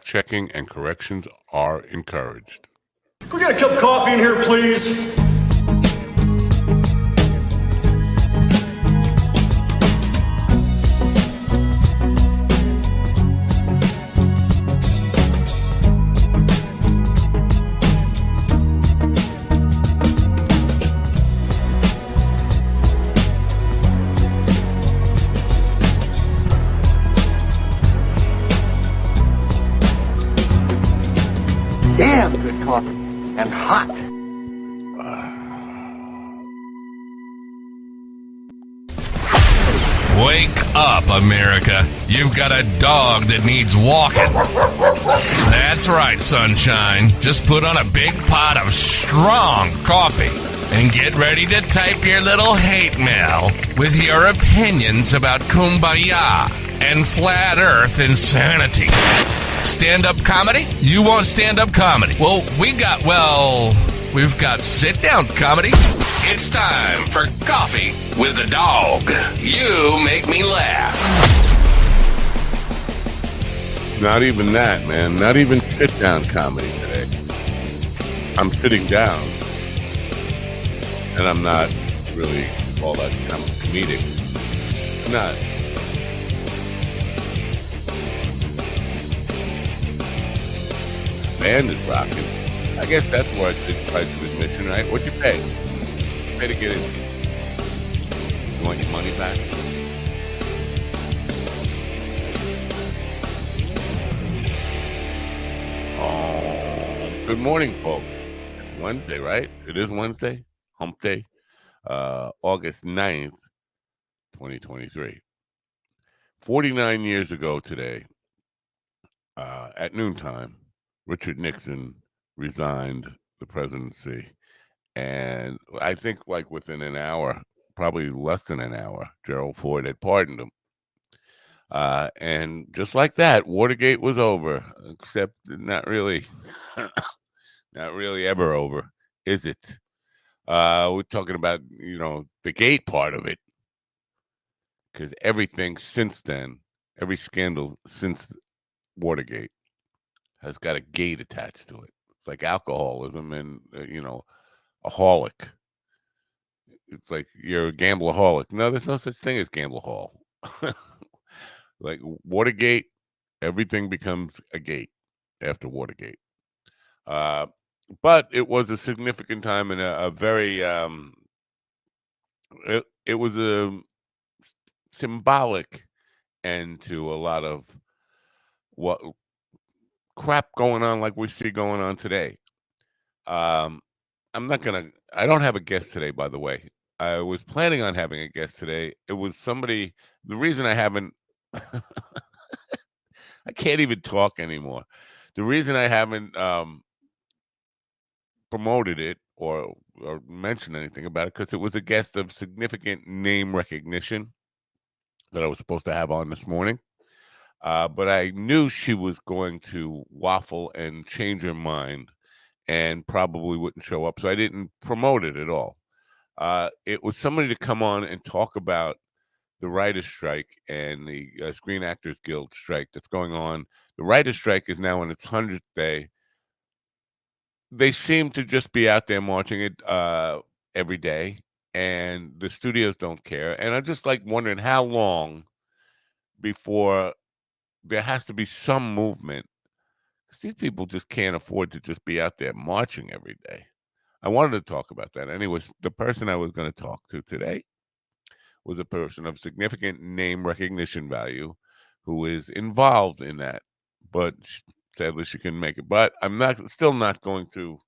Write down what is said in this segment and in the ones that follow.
checking and corrections are encouraged. Can we get a cup of coffee in here, please? Damn good coffee and hot. Wake up, America. You've got a dog that needs walking. That's right, sunshine. Just put on a big pot of strong coffee and get ready to type your little hate mail with your opinions about kumbaya and flat earth insanity. Stand-up comedy? You want stand-up comedy? Well, we've got sit-down comedy. It's time for Coffee with the Dog. You make me laugh. Not even that, man. Not even sit-down comedy today. I'm sitting down, and I'm not really all that comedic. Not. Band is rocking. I guess that's where it's price of admission, right? What'd you pay? Pay to get in. You want your money back? Oh, good morning, folks. It's Wednesday, right? It is Wednesday. Hump Day. August 9th, 2023. 49 years ago today, at noontime, Richard Nixon resigned the presidency. And I think like within an hour, probably less than an hour, Gerald Ford had pardoned him. And just like that, Watergate was over, except not really ever over, is it? We're talking about, the gate part of it. Because everything since then, every scandal since Watergate has got a gate attached to it. It's like alcoholism and, a holic. It's like you're a gambleaholic. No, there's no such thing as gambleahol. Like Watergate, everything becomes a gate after Watergate. But it was a significant time and a very it was a symbolic end to a lot of what crap going on like we see going on today. I don't have a guest today, by the way. I was planning on having a guest today. It was somebody, the reason I haven't, I can't even talk anymore. The reason I haven't promoted it or mentioned anything about it, because it was a guest of significant name recognition that I was supposed to have on this morning. But I knew she was going to waffle and change her mind and probably wouldn't show up. So I didn't promote it at all. It was somebody to come on and talk about the writer's strike and the Screen Actors Guild strike that's going on. The writer's strike is now in its 100th day. They seem to just be out there marching it every day, and the studios don't care. And I'm just like wondering how long before there has to be some movement, because these people just can't afford to just be out there marching every day. I wanted to talk about that. Anyways, the person I was going to talk to today was a person of significant name recognition value who is involved in that, but sadly she couldn't make it. But I'm still not going to,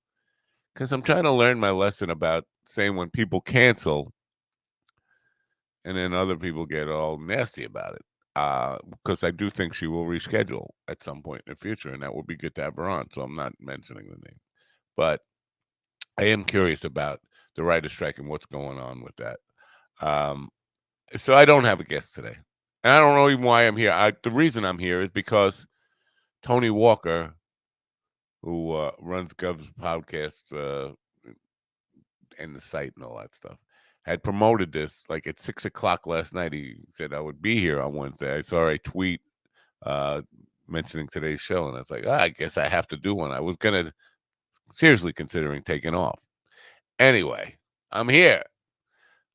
because I'm trying to learn my lesson about saying when people cancel and then other people get all nasty about it. Because I do think she will reschedule at some point in the future, and that would be good to have her on. So I'm not mentioning the name, but I am curious about the writer's strike and what's going on with that. So I don't have a guest today, and I don't know even why I'm here. The reason I'm here is because Tony Walker, who runs Gov's podcast and the site and all that stuff, had promoted this like at 6:00 last night. He said I would be here on Wednesday. I saw a tweet mentioning today's show, and I was like, I guess I have to do one. I was gonna seriously considering taking off. Anyway, I'm here.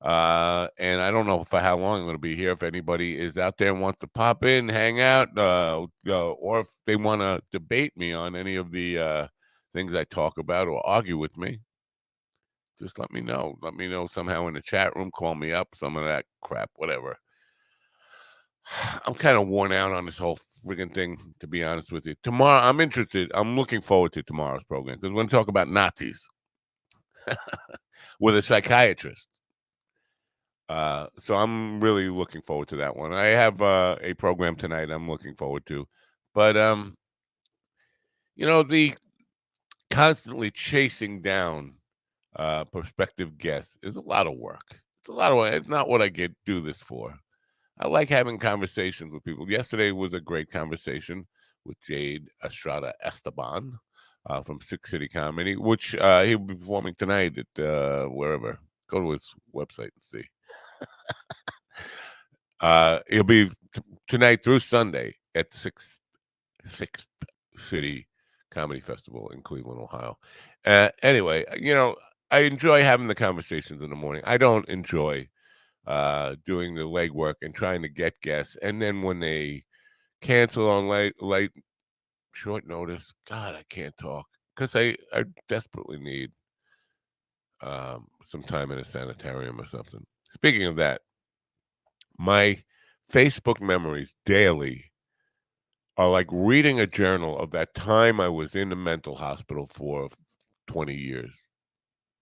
And I don't know for how long I'm going to be here. If anybody is out there and wants to pop in, hang out, or if they want to debate me on any of the things I talk about or argue with me, just let me know. Let me know somehow in the chat room. Call me up. Some of that crap, whatever. I'm kind of worn out on this whole friggin' thing, to be honest with you. Tomorrow, I'm interested. I'm looking forward to tomorrow's program because we're going to talk about Nazis with a psychiatrist. So I'm really looking forward to that one. I have a program tonight I'm looking forward to. But the constantly chasing down prospective guests is a lot of work. It's a lot of work. It's not what I do this for. I like having conversations with people. Yesterday was a great conversation with Jade Estrada Esteban from Six City Comedy, which he'll be performing tonight at wherever. Go to his website and see. It'll be tonight through Sunday at the Sixth City Comedy Festival in Cleveland, Ohio. Anyway, I enjoy having the conversations in the morning. I don't enjoy doing the legwork and trying to get guests, and then when they cancel on late short notice, God, I can't talk because I desperately need some time in a sanitarium or something. Speaking of that, my Facebook memories daily are like reading a journal of that time I was in the mental hospital for 20 years.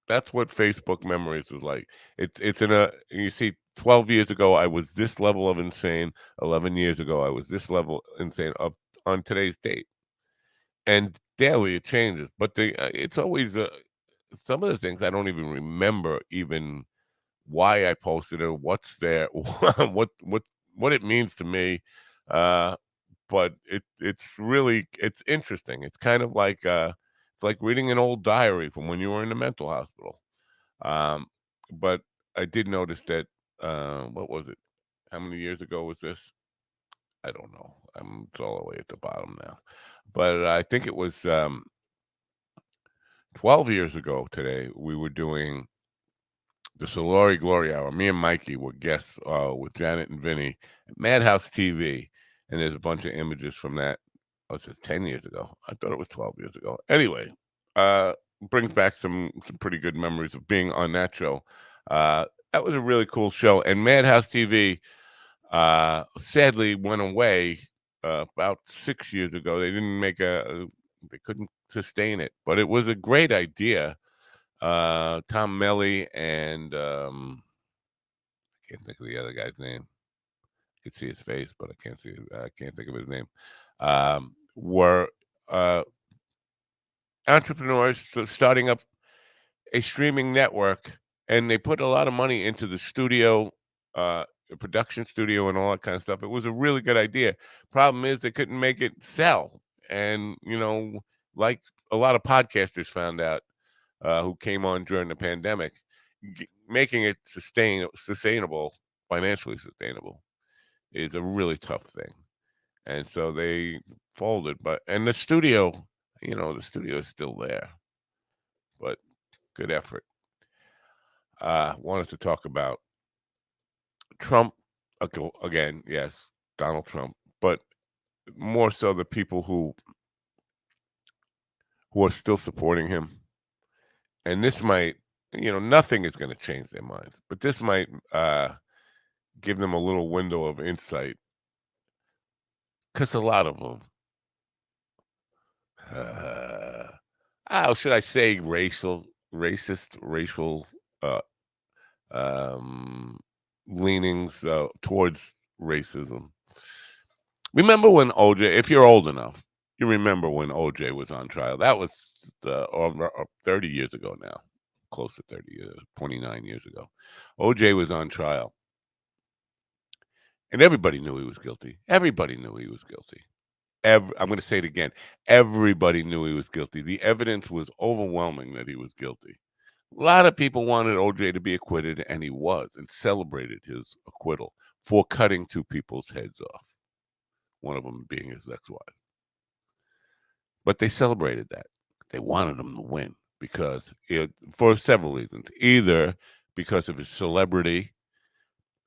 That's what Facebook memories is like. It's you see, 12 years ago, I was this level of insane. 11 years ago, I was this level insane on today's date. And daily it changes, but it's always some of the things I don't even remember even why I posted it, what's there, what it means to me. But it's interesting. It's kind of like it's like reading an old diary from when you were in the mental hospital. But I did notice that what was it? How many years ago was this? I don't know. It's all the way at the bottom now. But I think it was 12 years ago today. We were doing the Solari Glory Hour. Me and Mikey were guests with Janet and Vinny at Madhouse TV, and there's a bunch of images from that. Oh, it's 10 years ago. I thought it was 12 years ago. Anyway, brings back some pretty good memories of being on that show. That was a really cool show, and Madhouse TV sadly went away about 6 years ago. They didn't they couldn't sustain it, but it was a great idea. Tom Melly and I can't think of the other guy's name. I can see his face, but I can't think of his name. Were entrepreneurs starting up a streaming network, and they put a lot of money into the studio, the production studio, and all that kind of stuff. It was a really good idea. Problem is, they couldn't make it sell, and like a lot of podcasters found out. Who came on during the pandemic, making it sustainable, financially sustainable, is a really tough thing. And so they folded. And the studio, the studio is still there, but good effort. Wanted to talk about Trump again. Yes, Donald Trump, but more so the people who are still supporting him. And this might, nothing is going to change their minds, but this might give them a little window of insight. Because a lot of them, how should I say, racist, racial uh, um, leanings towards racism. Remember when OJ, if you're old enough, you remember when OJ was on trial. That was 30 years ago now, close to 30 years, 29 years ago. OJ was on trial. And everybody knew he was guilty. Everybody knew he was guilty. I'm going to say it again. Everybody knew he was guilty. The evidence was overwhelming that he was guilty. A lot of people wanted OJ to be acquitted, and he was, and celebrated his acquittal for cutting two people's heads off, one of them being his ex-wife. But they celebrated that. They wanted him to win for several reasons. Either because of his celebrity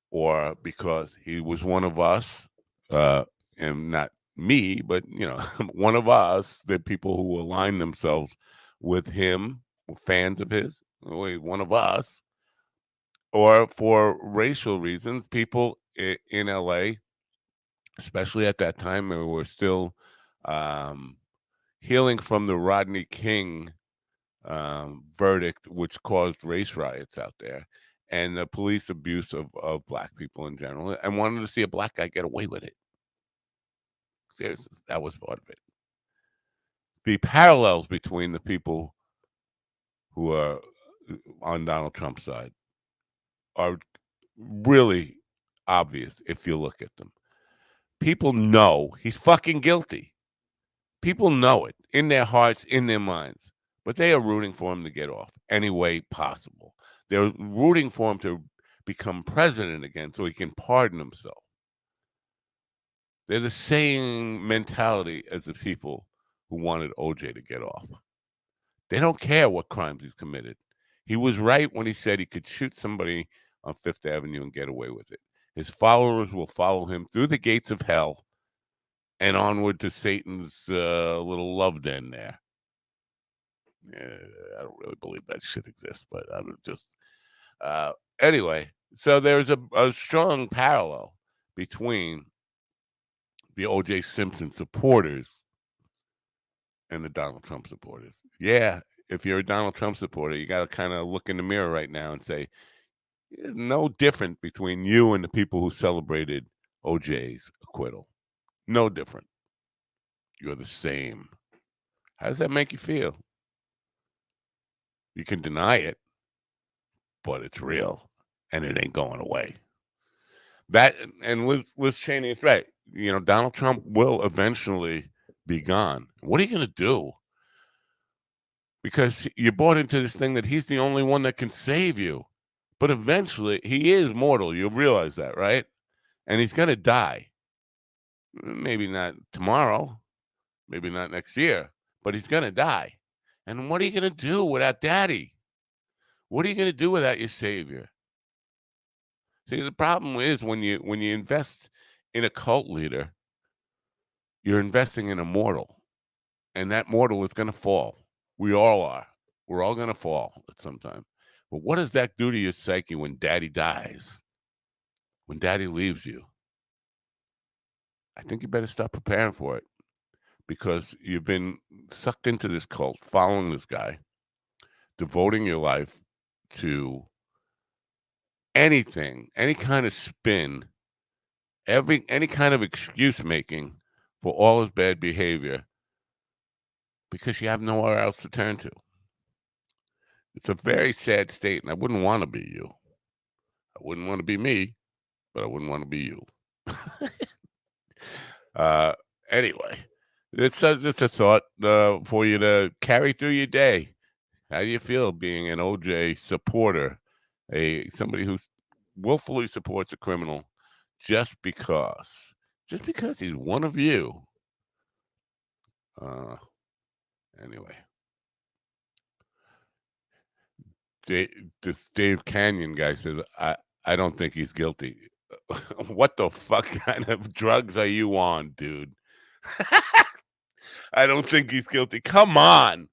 or because he was one of us, and not me, but one of us, the people who align themselves with him, fans of his, one of us, or for racial reasons, people in LA, especially at that time, they were still um, healing from the Rodney King verdict, which caused race riots out there, and the police abuse of black people in general, and wanted to see a black guy get away with it. Seriously, that was part of it. The parallels between the people who are on Donald Trump's side are really obvious if you look at them. People know he's fucking guilty. People know it in their hearts, in their minds, but they are rooting for him to get off any way possible. They're rooting for him to become president again so he can pardon himself. They're the same mentality as the people who wanted OJ to get off. They don't care what crimes he's committed. He was right when he said he could shoot somebody on Fifth Avenue and get away with it. His followers will follow him through the gates of hell and onward to Satan's little love den there. I don't really believe that shit exists, but I would just anyway. So there's a strong parallel between the O.J. Simpson supporters and the Donald Trump supporters. Yeah, if you're a Donald Trump supporter, you got to kind of look in the mirror right now and say, no different between you and the people who celebrated O.J.'s acquittal. No different. You're the same. How does that make you feel? You can deny it, but it's real, and it ain't going away. That and Liz Cheney is right. Donald Trump will eventually be gone. What are you going to do? Because you bought into this thing that he's the only one that can save you. But eventually, he is mortal. You'll realize that, right? And he's going to die. Maybe not tomorrow, maybe not next year, but he's going to die. And what are you going to do without Daddy? What are you going to do without your savior? See, the problem is when you invest in a cult leader, you're investing in a mortal, and that mortal is going to fall. We all are. We're all going to fall at some time. But what does that do to your psyche when Daddy dies? When Daddy leaves you? I think you better start preparing for it, because you've been sucked into this cult, following this guy, devoting your life to anything, any kind of spin, any kind of excuse making for all his bad behavior, because you have nowhere else to turn to. It's a very sad state, and I wouldn't want to be you. I wouldn't want to be me, but I wouldn't want to be you. Anyway, it's just a thought for you to carry through your day. How do you feel being an OJ supporter, somebody who willfully supports a criminal just because he's one of you? Anyway, this Dave Canyon guy says, I don't think he's guilty. What the fuck kind of drugs are you on, dude? I don't think he's guilty. Come on.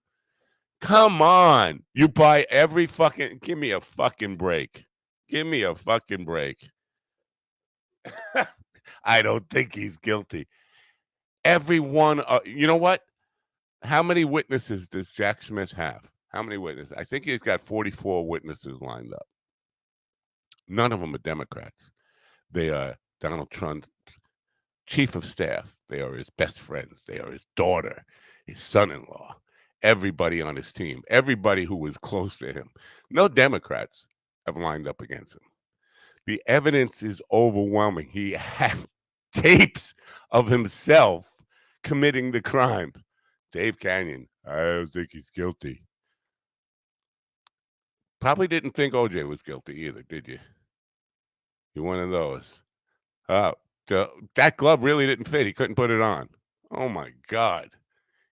Come on. You buy every fucking... Give me a fucking break. Give me a fucking break. I don't think he's guilty. Everyone... you know what? How many witnesses does Jack Smith have? How many witnesses? I think he's got 44 witnesses lined up. None of them are Democrats. They are Donald Trump's chief of staff. They are his best friends. They are his daughter, his son-in-law, everybody on his team, everybody who was close to him. No Democrats have lined up against him. The evidence is overwhelming. He had tapes of himself committing the crimes. Dave Canyon, I don't think he's guilty. Probably didn't think OJ was guilty either, did you? You're one of those. That glove really didn't fit. He couldn't put it on. Oh, my God.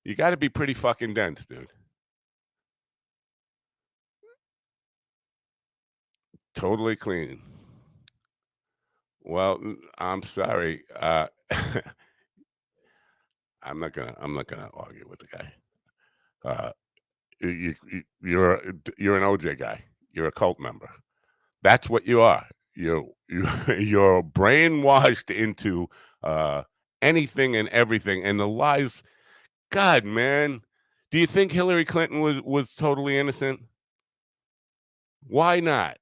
You got to be pretty fucking dense, dude. Totally clean. Well, I'm sorry. I'm not gonna argue with the guy. Uh, you're an OJ guy. You're a cult member. That's what you are. You're brainwashed into uh, anything and everything, and the lies. God, man, do you think Hillary Clinton was totally innocent? Why not?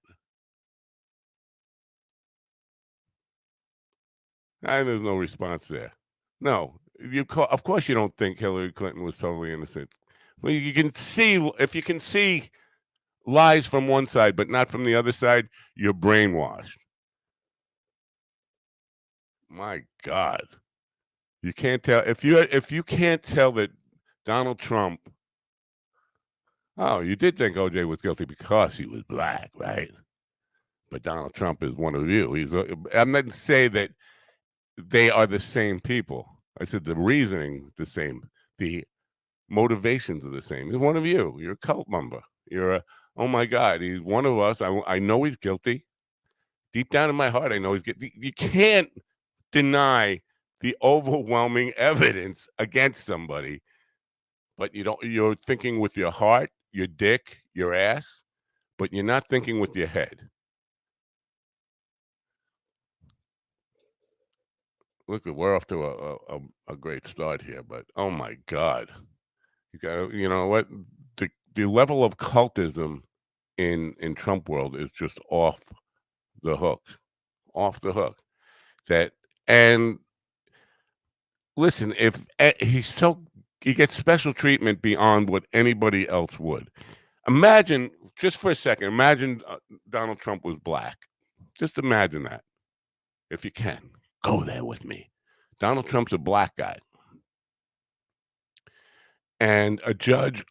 And there's no response there. No, of course you don't think Hillary Clinton was totally innocent. Well, you can see if you can see lies from one side, but not from the other side, you're brainwashed. My God, you can't tell if you can't tell that Donald Trump. Oh, you did think OJ was guilty because he was black, right? But Donald Trump is one of you. I'm not say that they are the same people. I said the reasoning the same. The motivations are the same. He's one of you. You're a cult member. Oh my God, he's one of us. I know he's guilty. Deep down in my heart, I know he's guilty. You can't deny the overwhelming evidence against somebody, but you're thinking with your heart, your dick, your ass, but you're not thinking with your head. Look, we're off to a great start here, but oh my God. You know what? The level of cultism in Trump world is just off the hook. Off the hook. That and listen, if he gets special treatment beyond what anybody else would. Imagine just for a second. Imagine Donald Trump was black. Just imagine that, if you can. Go there with me. Donald Trump's a black guy, and a judge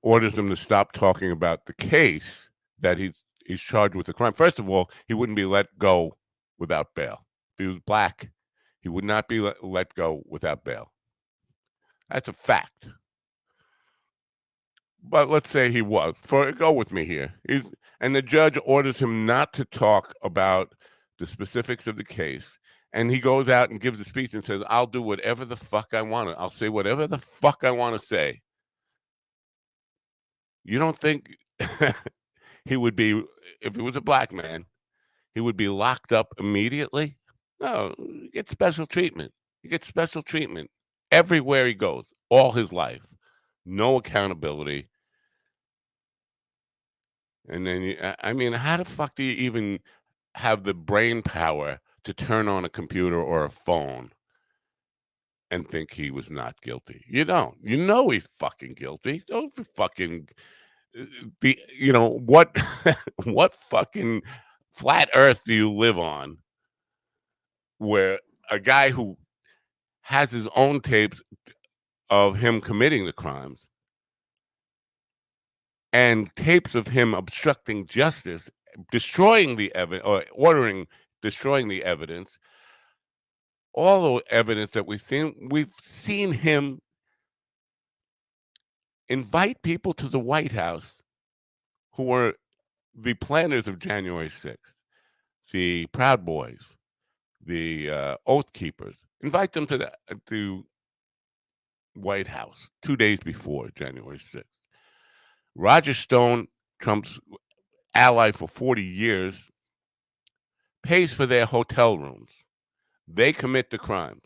orders him to stop talking about the case that he's charged with the crime. First of all, he wouldn't be let go without bail. If he was black, he would not be let go without bail. That's a fact. But let's say he was. Go with me here. And the judge orders him not to talk about the specifics of the case. And he goes out and gives a speech and says, I'll do whatever the fuck I want to. I'll say whatever the fuck I want to say. You don't think he would be, if he was a black man, he would be locked up immediately? No, he gets special treatment. He gets special treatment everywhere he goes, all his life. No accountability. And then, I mean, how the fuck do you even have the brain power to turn on a computer or a phone and think he was not guilty? You don't. You know he's fucking guilty. Don't be fucking what what fucking flat earth do you live on where a guy who has his own tapes of him committing the crimes and tapes of him obstructing justice, destroying the evidence, or ordering destroying the evidence, all the evidence that we've seen him invite people to the White House who were the planners of January 6th, the Proud Boys, the Oath Keepers, invite them to the White House 2 days before January 6th. Roger Stone, Trump's ally for 40 years, pays for their hotel rooms. They commit the crime.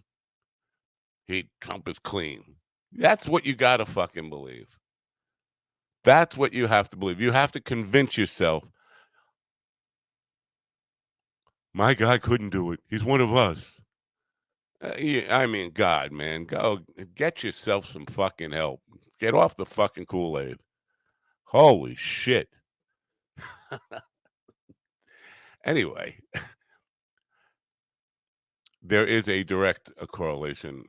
Trump is clean. That's what you gotta fucking believe. That's what you have to believe. You have to convince yourself, my guy couldn't do it. He's one of us. I mean, God, man, go get yourself some fucking help. Get off the fucking Kool-Aid. Holy shit. Anyway, there is a direct correlation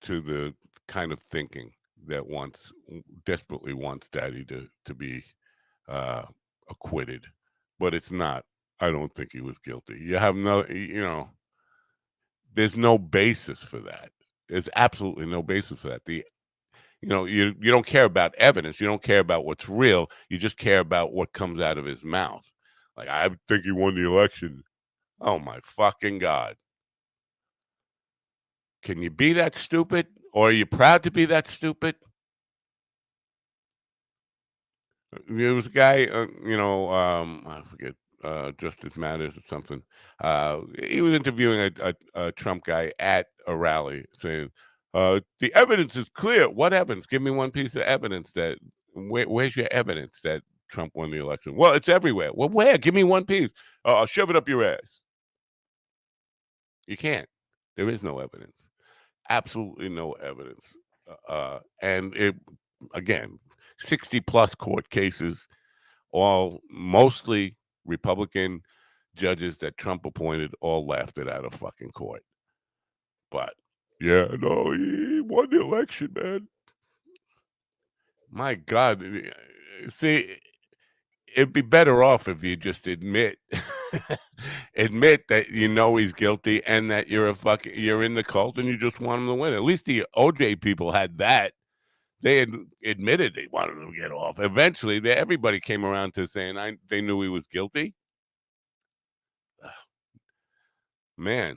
to the kind of thinking that desperately wants Daddy to be acquitted, but it's not. I don't think he was guilty. There's no basis for that. There's absolutely no basis for that. you don't care about evidence. You don't care about what's real. You just care about what comes out of his mouth. Like, I think he won the election. Oh my fucking God. Can you be that stupid? Or are you proud to be that stupid? There was a guy, I forget, Justice Matters or something. He was interviewing a Trump guy at a rally, saying, "The evidence is clear. What evidence? Give me one piece of evidence that. Where's your evidence that Trump won the election? Well, it's everywhere. Well, where? Give me one piece. I'll shove it up your ass. You can't. There is no evidence. Absolutely no evidence. And it again, 60 plus court cases, all mostly Republican judges that Trump appointed, all laughed it out of fucking court. But yeah, no, he won the election, man. My God, see, it'd be better off if you just admit that he's guilty and that you're in the cult and you just want him to win. At least the OJ people had that. They had admitted they wanted him to get off. Eventually, everybody came around to saying they knew he was guilty. Man,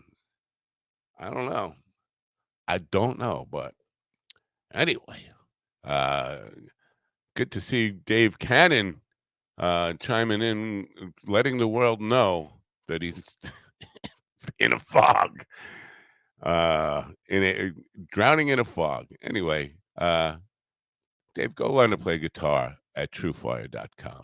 I don't know. I don't know, but anyway, uh, good to see Dave Cannon chiming in, letting the world know that he's in a fog, drowning in a fog. Anyway, Dave, go learn to play guitar at truefire.com.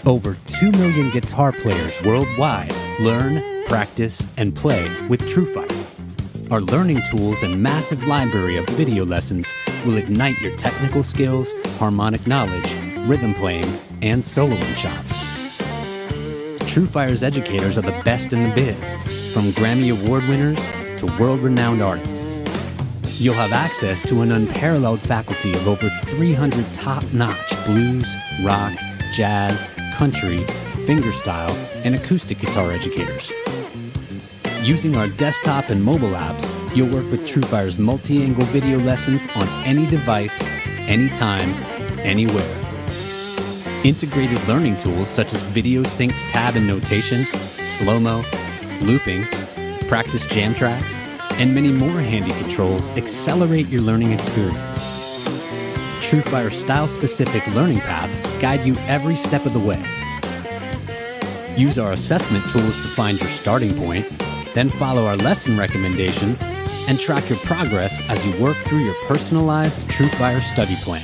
Over 2 million guitar players worldwide learn, practice, and play with TrueFire. Our learning tools and massive library of video lessons will ignite your technical skills, harmonic knowledge, rhythm playing, and soloing chops. TrueFire's educators are the best in the biz, from Grammy Award winners to world-renowned artists. You'll have access to an unparalleled faculty of over 300 top-notch blues, rock, jazz, country, fingerstyle, and acoustic guitar educators. Using our desktop and mobile apps, you'll work with TrueFire's multi-angle video lessons on any device, anytime, anywhere. Integrated learning tools such as video synced tab and notation, slow-mo, looping, practice jam tracks, and many more handy controls accelerate your learning experience. TrueFire style-specific learning paths guide you every step of the way. Use our assessment tools to find your starting point, then follow our lesson recommendations and track your progress as you work through your personalized TrueFire study plan.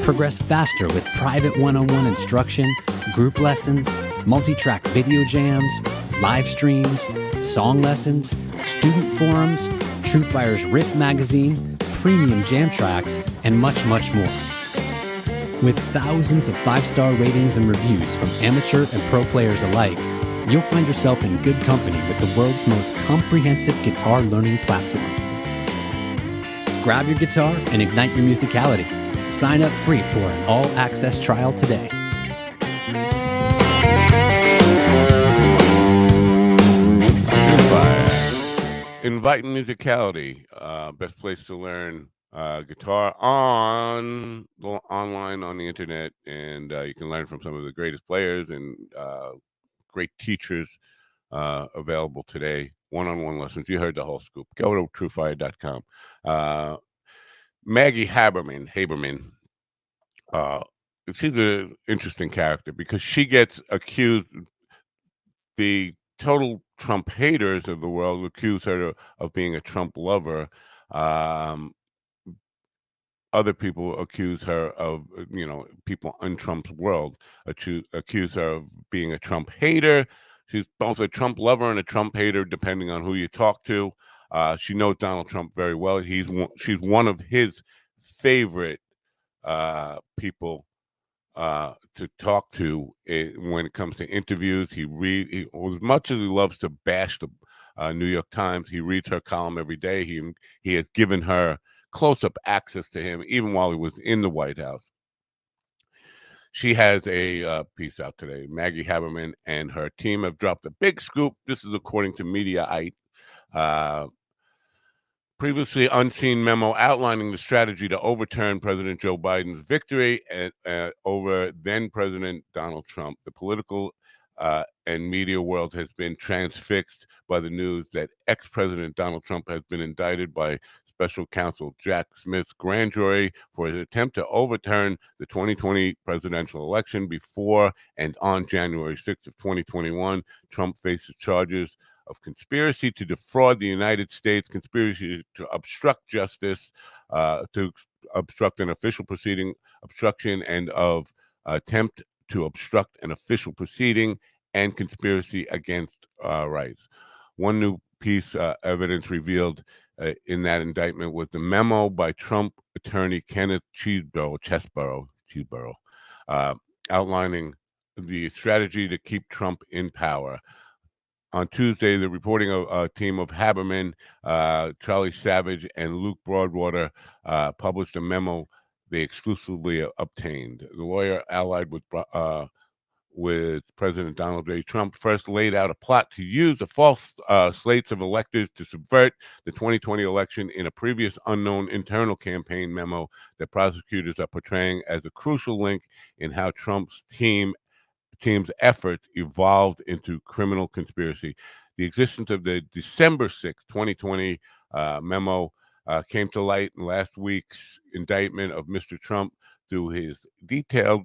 Progress faster with private one-on-one instruction, group lessons, multi-track video jams, live streams, song lessons, student forums, TrueFire's Riff magazine, premium jam tracks, and much, much more. With thousands of 5-star ratings and reviews from amateur and pro players alike, you'll find yourself in good company with the world's most comprehensive guitar learning platform. Grab your guitar and ignite your musicality. Sign up free for an all-access trial today. Inviting musicality, best place to learn guitar online on the internet, and you can learn from some of the greatest players and great teachers available today. One-on-one lessons. You heard the whole scoop. Go to truefire.com. Maggie Haberman, she's an interesting character because she gets accused. The total Trump haters of the world accuse her of being a Trump lover. Other people accuse her of, people in Trump's world accuse her of being a Trump hater. She's both a Trump lover and a Trump hater, depending on who you talk to. She knows Donald Trump very well. She's one of his favorite people to talk to when it comes to interviews. As much as he loves to bash the New York Times, he reads her column every day. He has given her close-up access to him, even while he was in the White House. She has a piece out today. Maggie Haberman and her team have dropped a big scoop. This is according to Mediaite. Previously unseen memo outlining the strategy to overturn President Joe Biden's victory over then President Donald Trump. The political and media world has been transfixed by the news that ex-President Donald Trump has been indicted by special counsel Jack Smith's grand jury for his attempt to overturn the 2020 presidential election. Before and on January 6th of 2021, Trump faces charges of conspiracy to defraud the United States, conspiracy to obstruct justice, to obstruct an official proceeding, obstruction and of attempt to obstruct an official proceeding, and conspiracy against rights. One new piece evidence revealed in that indictment was the memo by Trump attorney Kenneth Chesebro, outlining the strategy to keep Trump in power. On Tuesday, the reporting of a team of Haberman, Charlie Savage, and Luke Broadwater published a memo they exclusively obtained. The lawyer allied with President Donald J. Trump first laid out a plot to use the false slates of electors to subvert the 2020 election in a previous unknown internal campaign memo that prosecutors are portraying as a crucial link in how Trump's team's efforts evolved into criminal conspiracy. The existence of the December 6, 2020 memo came to light in last week's indictment of Mr. Trump through his detailed,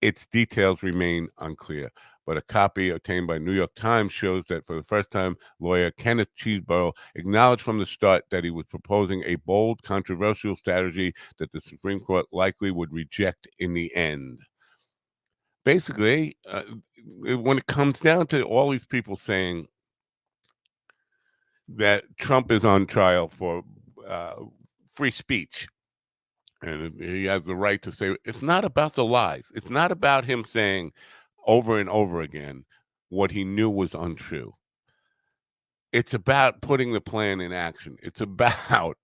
its details remain unclear. But a copy obtained by New York Times shows that for the first time, lawyer Kenneth Chesebro acknowledged from the start that he was proposing a bold, controversial strategy that the Supreme Court likely would reject in the end. Basically, when it comes down to all these people saying that Trump is on trial for free speech, and he has the right to say, it's not about the lies. It's not about him saying over and over again what he knew was untrue. It's about putting the plan in action. It's about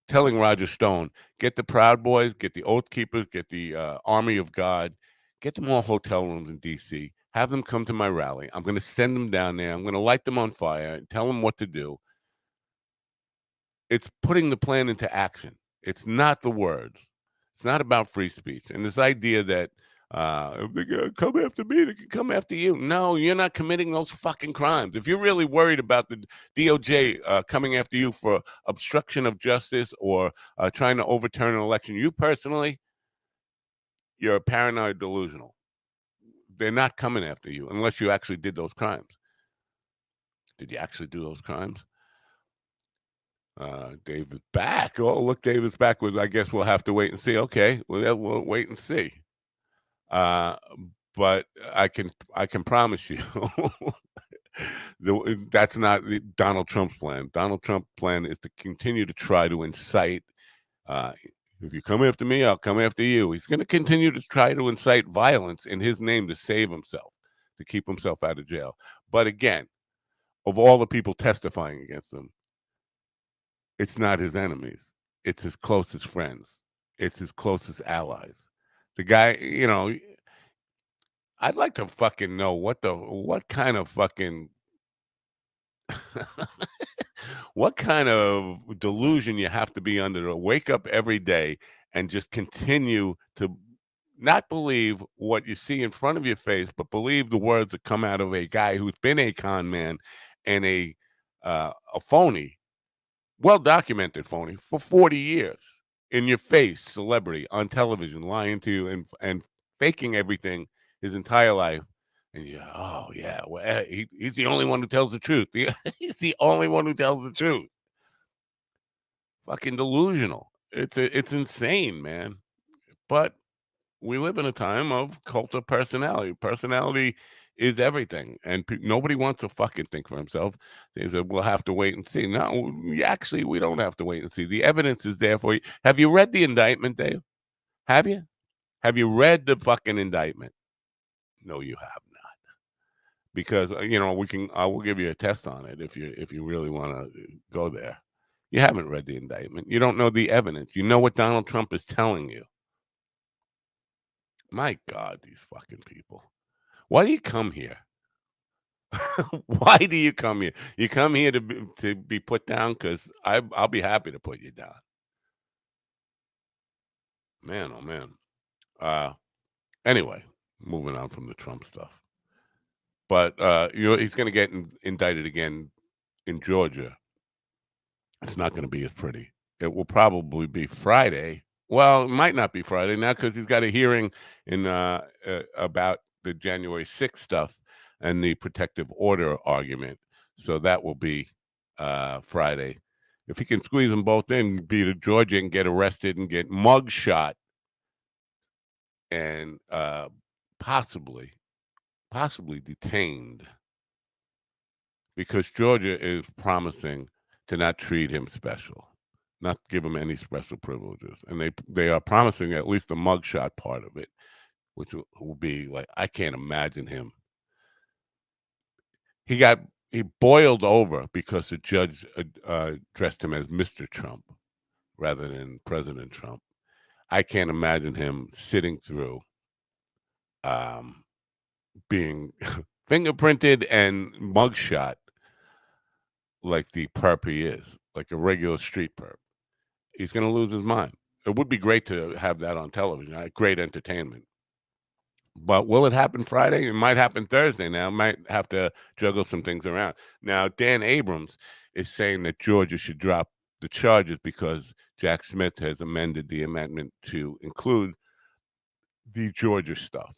telling Roger Stone, get the Proud Boys, get the Oath Keepers, get the Army of God, get them all hotel rooms in D.C., have them come to my rally. I'm going to send them down there. I'm going to light them on fire and tell them what to do. It's putting the plan into action. It's not the words. It's not about free speech. And this idea that if they're going to come after me, they can come after you. No, you're not committing those fucking crimes. If you're really worried about the DOJ coming after you for obstruction of justice or trying to overturn an election, you personally, you're paranoid delusional. They're not coming after you unless you actually did those crimes. Did you actually do those crimes? David's back. Oh, look, David's back. I guess we'll have to wait and see. Okay, well, we'll wait and see. But I can promise you that's not Donald Trump's plan. Donald Trump's plan is to continue to try to incite. If you come after me, I'll come after you. He's going to continue to try to incite violence in his name to save himself, to keep himself out of jail. But again, of all the people testifying against him, it's not his enemies. It's his closest friends. It's his closest allies. The guy, I'd like to fucking know what kind of fucking what kind of delusion you have to be under to wake up every day and just continue to not believe what you see in front of your face, but believe the words that come out of a guy who's been a con man and a phony, well-documented phony for 40 years, in your face, celebrity on television, lying to you and faking everything his entire life. And oh yeah, well, he's the only one who tells the truth. He's the only one who tells the truth. Fucking delusional. It's insane, man. But we live in a time of cult of personality. Personality is everything, and nobody wants to fucking think for himself. They said we'll have to wait and see. No, we don't have to wait and see. The evidence is there for you. Have you read the indictment, Dave? Have you? Have you read the fucking indictment? No, you have not. Because I will give you a test on it if you really want to go there. You haven't read the indictment. You don't know the evidence. You know what Donald Trump is telling you. My God, these fucking people. Why do you come here? Why do you come here? You come here to be put down? Because I'll be happy to put you down. Man, oh man. Anyway, moving on from the Trump stuff. But he's going to get indicted again in Georgia. It's not going to be as pretty. It will probably be Friday. Well, it might not be Friday now because he's got a hearing in about the January 6th stuff and the protective order argument. So that will be Friday. If he can squeeze them both in, be to Georgia and get arrested and get mug shot and possibly detained, because Georgia is promising to not treat him special, not give him any special privileges, and they are promising at least the mugshot part of it, which will be like, I can't imagine him. He boiled over because the judge addressed him as Mr. Trump rather than President Trump. I can't imagine him sitting through being fingerprinted and mugshot like the perp he is, like a regular street perp. He's going to lose his mind. It would be great to have that on television, great entertainment. But will it happen Friday? It might happen Thursday now. Might have to juggle some things around. Now, Dan Abrams is saying that Georgia should drop the charges because Jack Smith has amended the amendment to include the Georgia stuff.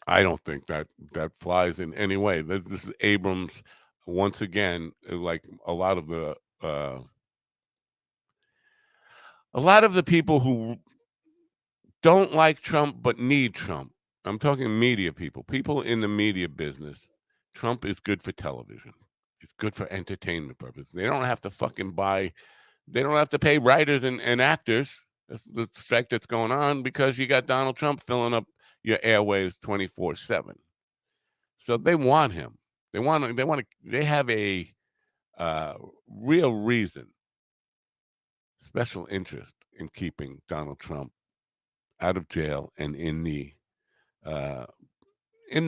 I don't think that flies in any way. This is Abrams once again, like a lot of the people who don't like Trump but need Trump. I'm talking media people in the media business. Trump is good for television. It's good for entertainment purposes. They don't have to fucking they don't have to pay writers and actors. That's the strike that's going on because you got Donald Trump filling up your airwaves 24/7. So they want him. They have a real reason, special interest in keeping Donald Trump out of jail and in the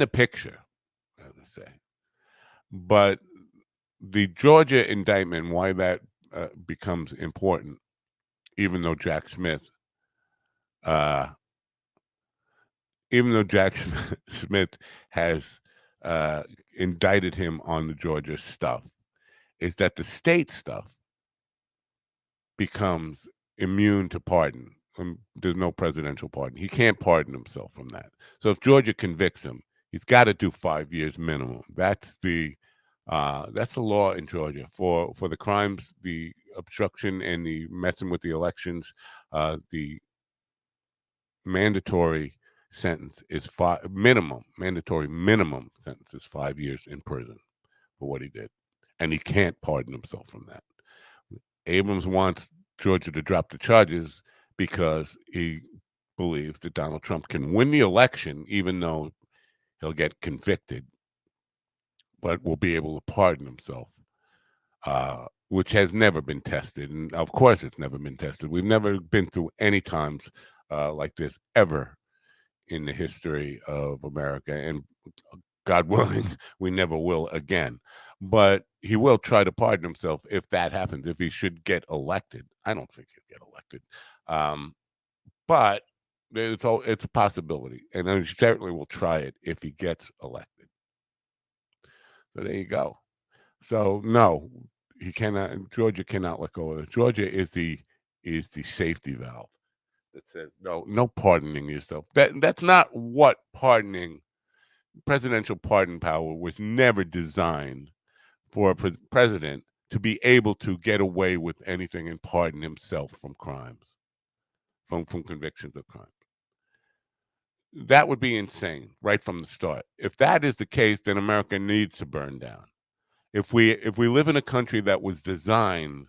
picture, as I say. But the Georgia indictment, why that becomes important, even though Jack Smith has indicted him on the Georgia stuff, is that the state stuff becomes immune to pardon. There's no presidential pardon. He can't pardon himself from that. So if Georgia convicts him, he's got to do 5 years minimum. That's the law in Georgia for the crimes, the obstruction and the messing with the elections. The mandatory sentence is mandatory minimum sentence is 5 years in prison for what he did, and he can't pardon himself from that. Abrams wants Georgia to drop the charges because he believes that Donald Trump can win the election, even though he'll get convicted, but will be able to pardon himself, which has never been tested. And of course, it's never been tested. We've never been through any times like this ever in the history of America. And God willing, we never will again. But he will try to pardon himself if that happens, if he should get elected. I don't think he'll get elected. But it's a possibility. And he certainly will try it if he gets elected. So there you go. So no, he cannot. Georgia cannot let go of it. Georgia is the safety valve that says no pardoning yourself. That's not what pardoning. Presidential pardon power was never designed for a president to be able to get away with anything and pardon himself from crimes, from convictions of crimes. That would be insane right from the start. If that is the case, then America needs to burn down. If we live in a country that was designed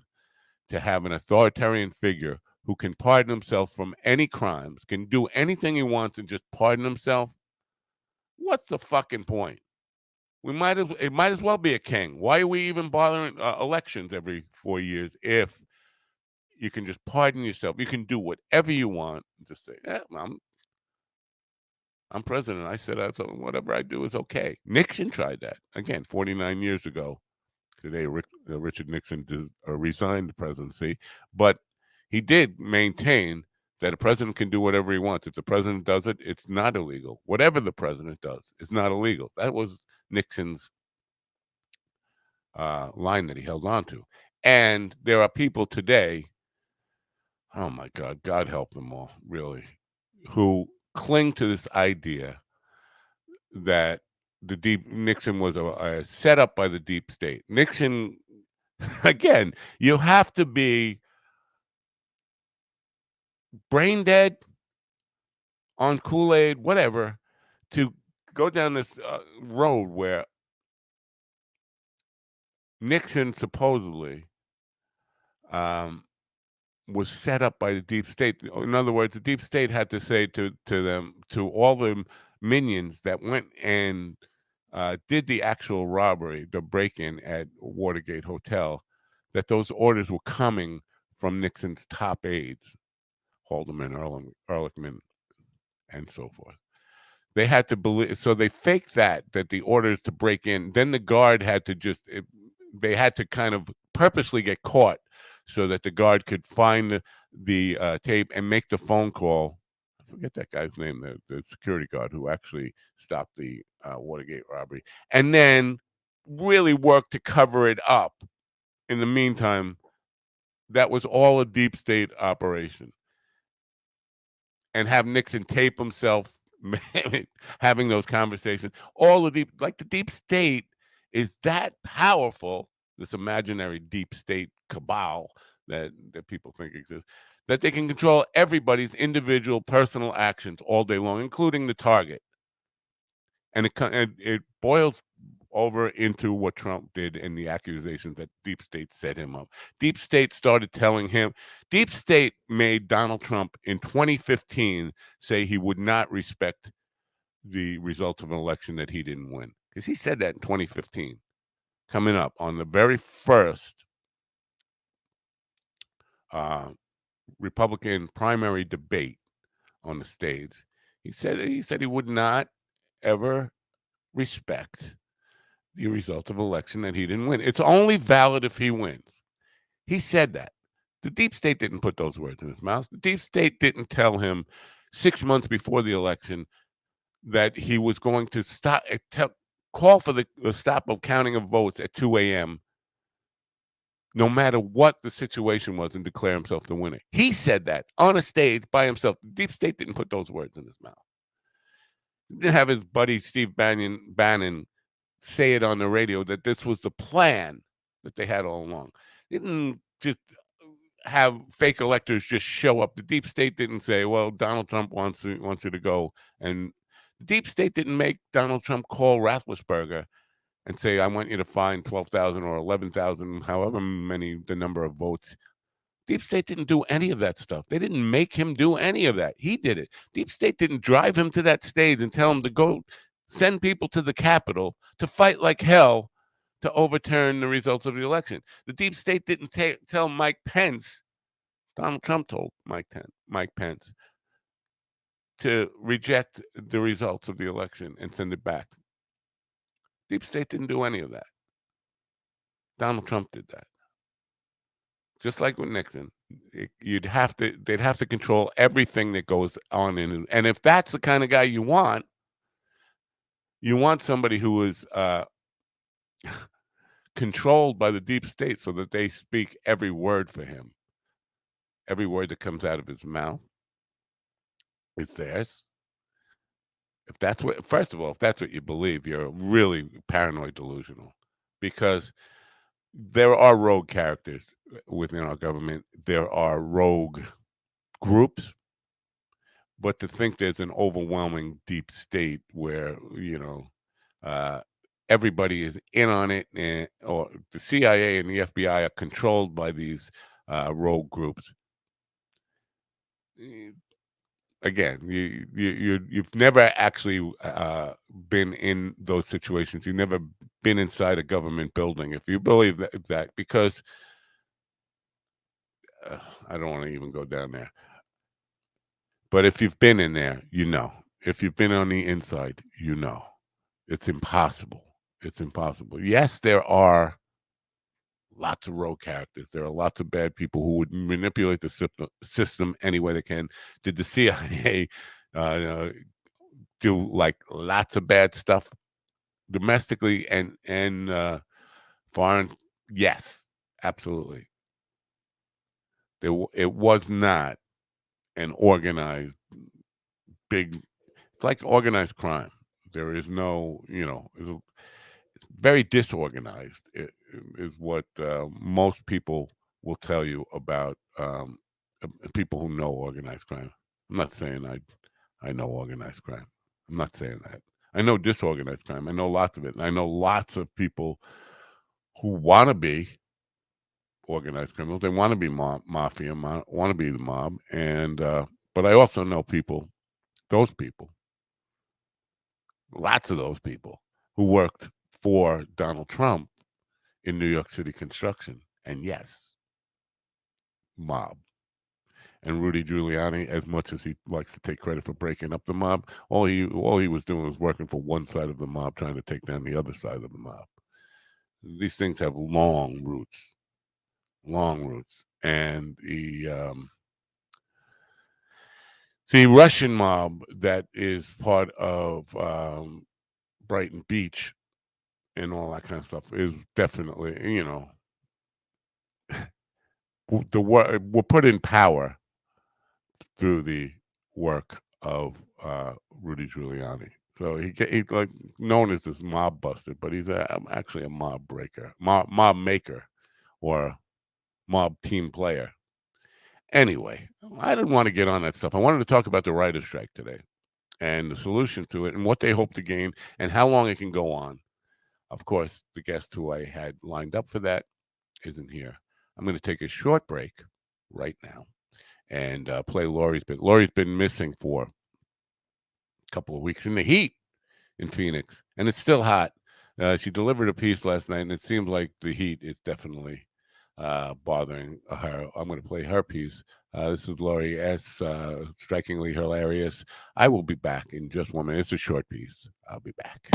to have an authoritarian figure who can pardon himself from any crimes, can do anything he wants and just pardon himself, what's the fucking point? It might as well be a king. Why are we even bothering elections every 4 years if you can just pardon yourself. You can do whatever you want. Just say, yeah, I'm president. I said so whatever I do is okay. Nixon tried that again 49 years ago. Today, Richard Nixon resigned the presidency, but he did maintain that a president can do whatever he wants. If the president does it, it's not illegal. Whatever the president does is not illegal. That was Nixon's line that he held on to. And there are people today, oh my God, God help them all, really, who cling to this idea that Nixon was a set up by the deep state. Nixon, again, you have to be brain dead, on Kool-Aid, whatever, to go down this road where Nixon supposedly was set up by the deep state. In other words, the deep state had to say to them, to all the minions that went and did the actual robbery, the break-in at Watergate Hotel, that those orders were coming from Nixon's top aides, Haldeman, Ehrlichman, and so forth. They had to believe, so they faked that the orders to break in. Then the guard had to they had to kind of purposely get caught so that the guard could find the tape and make the phone call. I forget that guy's name, the security guard who actually stopped the Watergate robbery, and then really work to cover it up. In the meantime, that was all a deep state operation. And have Nixon tape himself having those conversations. All the the deep state is that powerful, this imaginary deep state cabal that people think exists, that they can control everybody's individual personal actions all day long, including the target. And it boils over into what Trump did and the accusations that deep state set him up. Deep state started telling him, deep state made Donald Trump in 2015 say he would not respect the results of an election that he didn't win. Because he said that in 2015, coming up on the very first Republican primary debate on the stage. He said he would not ever respect the results of an election that he didn't win. It's only valid if he wins. He said that. The deep state didn't put those words in his mouth. The deep state didn't tell him 6 months before the election that he was going to call for the stop of counting of votes at 2 a.m. no matter what the situation was, and declare himself the winner. He said that on a stage by himself. The deep state didn't put those words in his mouth. He didn't have his buddy Steve Bannon say it on the radio that this was the plan that they had all along. They didn't just have fake electors just show up. The deep state didn't say, well, Donald Trump wants you to go. And the deep state didn't make Donald Trump call Roethlisberger and say, I want you to find 12,000 or 11,000, however many the number of votes. Deep state didn't do any of that stuff. They didn't make him do any of that. He did it. Deep state didn't drive him to that stage and tell him to go send people to the Capitol to fight like hell to overturn the results of the election. The deep state didn't tell Mike Pence, Donald Trump told Mike Pence, to reject the results of the election and send it back. Deep state didn't do any of that. Donald Trump did that. Just like with Nixon, they'd have to control everything that goes on and if that's the kind of guy you want somebody who is controlled by the deep state so that they speak every word for him. Every word that comes out of his mouth is theirs. First of all, if that's what you believe, you're really paranoid delusional, because there are rogue characters within our government. There are rogue groups, but to think there's an overwhelming deep state where, everybody is in on it, or the CIA and the FBI are controlled by these rogue groups. Again, you've never actually been in those situations. You've never been inside a government building, if you believe that because I don't want to even go down there. But if you've been in there, you know. If you've been on the inside, you know. It's impossible. It's impossible. Yes, there are lots of rogue characters. There are lots of bad people who would manipulate the system any way they can. Did the CIA do like lots of bad stuff domestically and foreign? Yes, absolutely. It was not an organized big. It's like organized crime. There is no, it's very disorganized. Is what most people will tell you about people who know organized crime. I'm not saying I know organized crime. I'm not saying that. I know disorganized crime. I know lots of it, and I know lots of people who want to be organized criminals. They want to be mafia, want to be the mob, and but I also know those people, lots of those people who worked for Donald Trump in New York City construction, and yes, mob. And Rudy Giuliani, as much as he likes to take credit for breaking up the mob, all he was doing was working for one side of the mob, trying to take down the other side of the mob. These things have long roots, and the Russian mob that is part of Brighton Beach and all that kind of stuff is definitely, were put in power through the work of Rudy Giuliani. So he like known as this mob buster, but he's actually a mob breaker, mob maker, or mob team player. Anyway, I didn't want to get on that stuff. I wanted to talk about the writer's strike today and the solution to it and what they hope to gain and how long it can go on. Of course, the guest who I had lined up for that isn't here. I'm going to take a short break right now and play Lori's bit. Lori's been missing for a couple of weeks in the heat in Phoenix, and it's still hot. She delivered a piece last night, and it seems like the heat is definitely bothering her. I'm going to play her piece. This is Lori S. Strikingly hilarious. I will be back in just 1 minute. It's a short piece. I'll be back.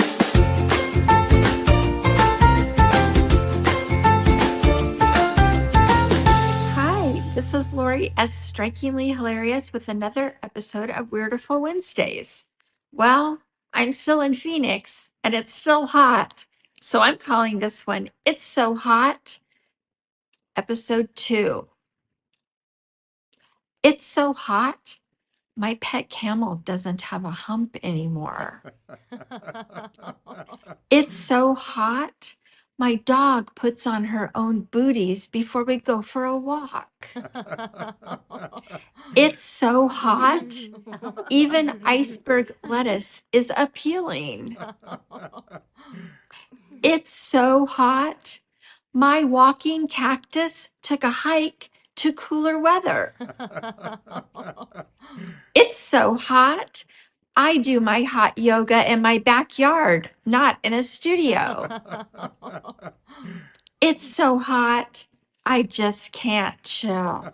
This is Lori S. Strikingly Hilarious with another episode of Weirderful Wednesdays. Well, I'm still in Phoenix and it's still hot, so I'm calling this one It's So Hot, Episode 2. It's so hot, my pet camel doesn't have a hump anymore. It's so hot, my dog puts on her own booties before we go for a walk. It's so hot, even iceberg lettuce is appealing. It's so hot, my walking cactus took a hike to cooler weather. It's so hot, I do my hot yoga in my backyard, not in a studio. It's so hot, I just can't chill.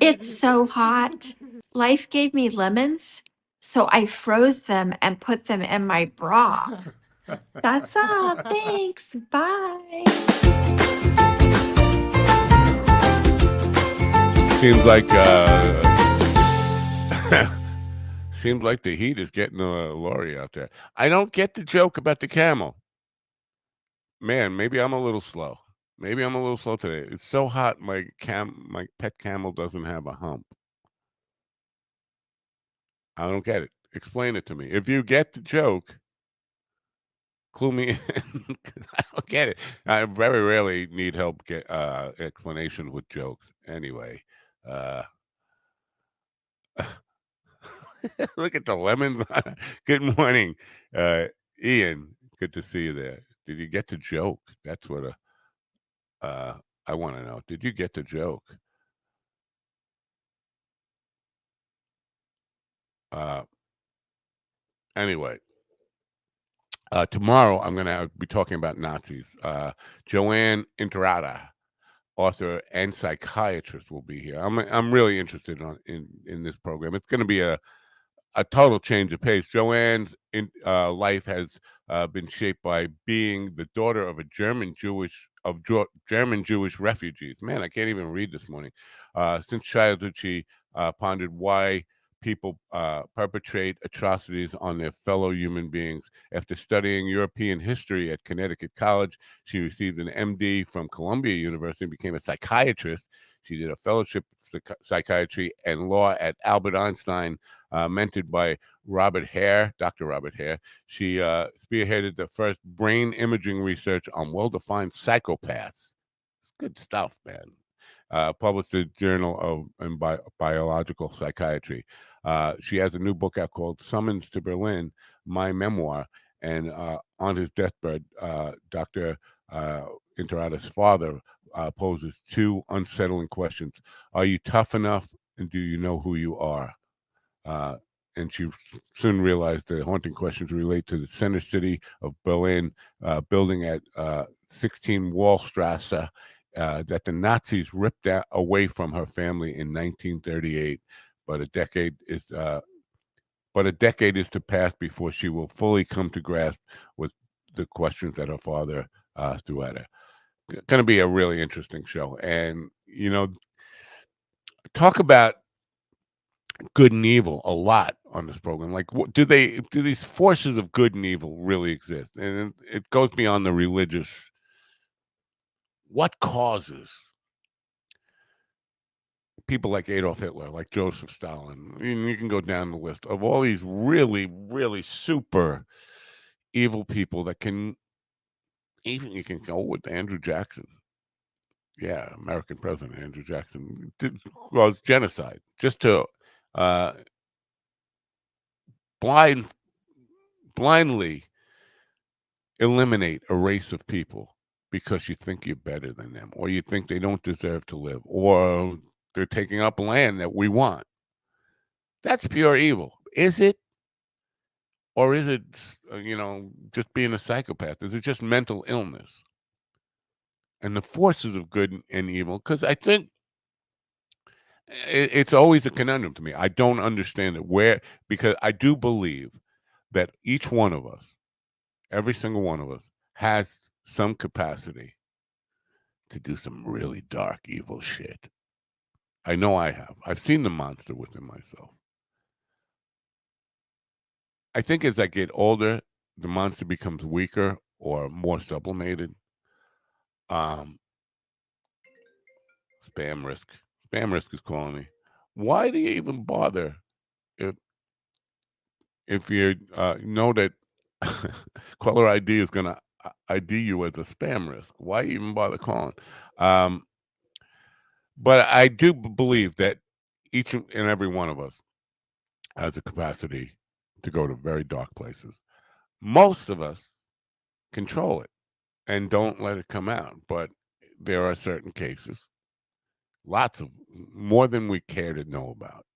It's so hot, life gave me lemons, so I froze them and put them in my bra. That's all. Thanks. Bye. Seems like seems like the heat is getting Lori out there. I don't get the joke about the camel. Man, maybe I'm a little slow. Maybe I'm a little slow today. It's so hot, my pet camel doesn't have a hump. I don't get it. Explain it to me. If you get the joke, clue me in. 'Cause I don't get it. I very rarely need help get explanation with jokes. Anyway, uh look at the lemons. Good morning, Ian. Good to see you there. Did you get the joke? That's what I want to know. Did you get the joke? Uh, anyway, tomorrow I'm going to be talking about Nazis. Joanne Interada author and psychiatrist, will be here. I'm really interested in this program. It's going to be a total change of pace. Joanne's life has been shaped by being the daughter of a German Jewish refugees. Man, I can't even read this morning. Since childhood, she pondered why people perpetrate atrocities on their fellow human beings. After studying European history at Connecticut College, she received an MD from Columbia University and became a psychiatrist. She did a fellowship in psychiatry and law at Albert Einstein, mentored by Dr. Robert Hare. She spearheaded the first brain imaging research on well-defined psychopaths. It's good stuff, man. Published the Journal of Biological Psychiatry. She has a new book out called Summons to Berlin, My Memoir. And on his deathbed, Dr. Interada's father poses two unsettling questions. Are you tough enough, and do you know who you are? And she soon realized the haunting questions relate to the center city of Berlin, building at 16 Wallstrasse, that the Nazis ripped away from her family in 1938. But a decade is to pass before she will fully come to grasp with the questions that her father threw at her. Going to be a really interesting show. And, talk about good and evil a lot on this program. Like, do these forces of good and evil really exist? And it goes beyond the religious. What causes people like Adolf Hitler, like Joseph Stalin? And you can go down the list of all these really, really super evil people that you can go with Andrew Jackson. Yeah, American president Andrew Jackson was genocide just to blindly eliminate a race of people because you think you're better than them, or you think they don't deserve to live, or they're taking up land that we want. That's pure evil. Is it? Or is it, just being a psychopath? Is it just mental illness? And the forces of good and evil, because I think it's always a conundrum to me. I don't understand it because I do believe that each one of us, every single one of us, has some capacity to do some really dark, evil shit. I know I have. I've seen the monster within myself. I think as I get older, the monster becomes weaker or more sublimated. Spam risk. Spam risk is calling me. Why do you even bother if you know that caller ID is going to ID you as a spam risk? Why even bother calling? But I do believe that each and every one of us has a capacity to go to very dark places. Most of us control it and don't let it come out. But there are certain cases, more than we care to know about,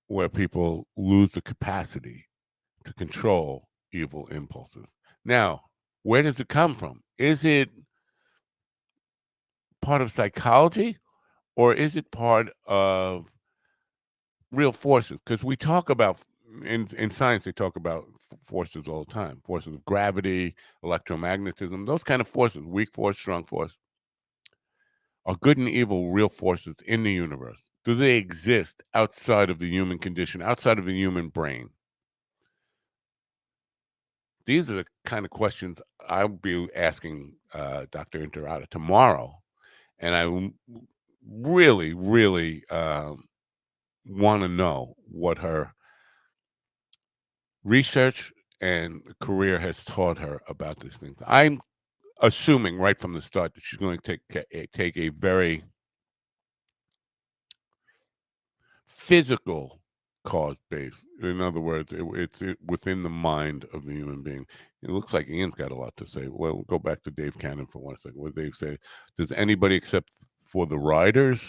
where people lose the capacity to control evil impulses. Now, where does it come from? Is it part of psychology, or is it part of real forces? Because we talk about, in science, they talk about forces all the time. Forces of gravity, electromagnetism, those kind of forces, weak force, strong force. Are good and evil real forces in the universe? Do they exist outside of the human condition, outside of the human brain? These are the kind of questions I'll be asking Dr. Interada tomorrow. And I really, really want to know what her research and career has taught her about these things. I'm assuming right from the start that she's going to take a very physical cause base. In other words, it's within the mind of the human being. It looks like Ian's got a lot to say. Well, we'll go back to Dave Cannon for 1 second. What did Dave say? Does anybody except for the writers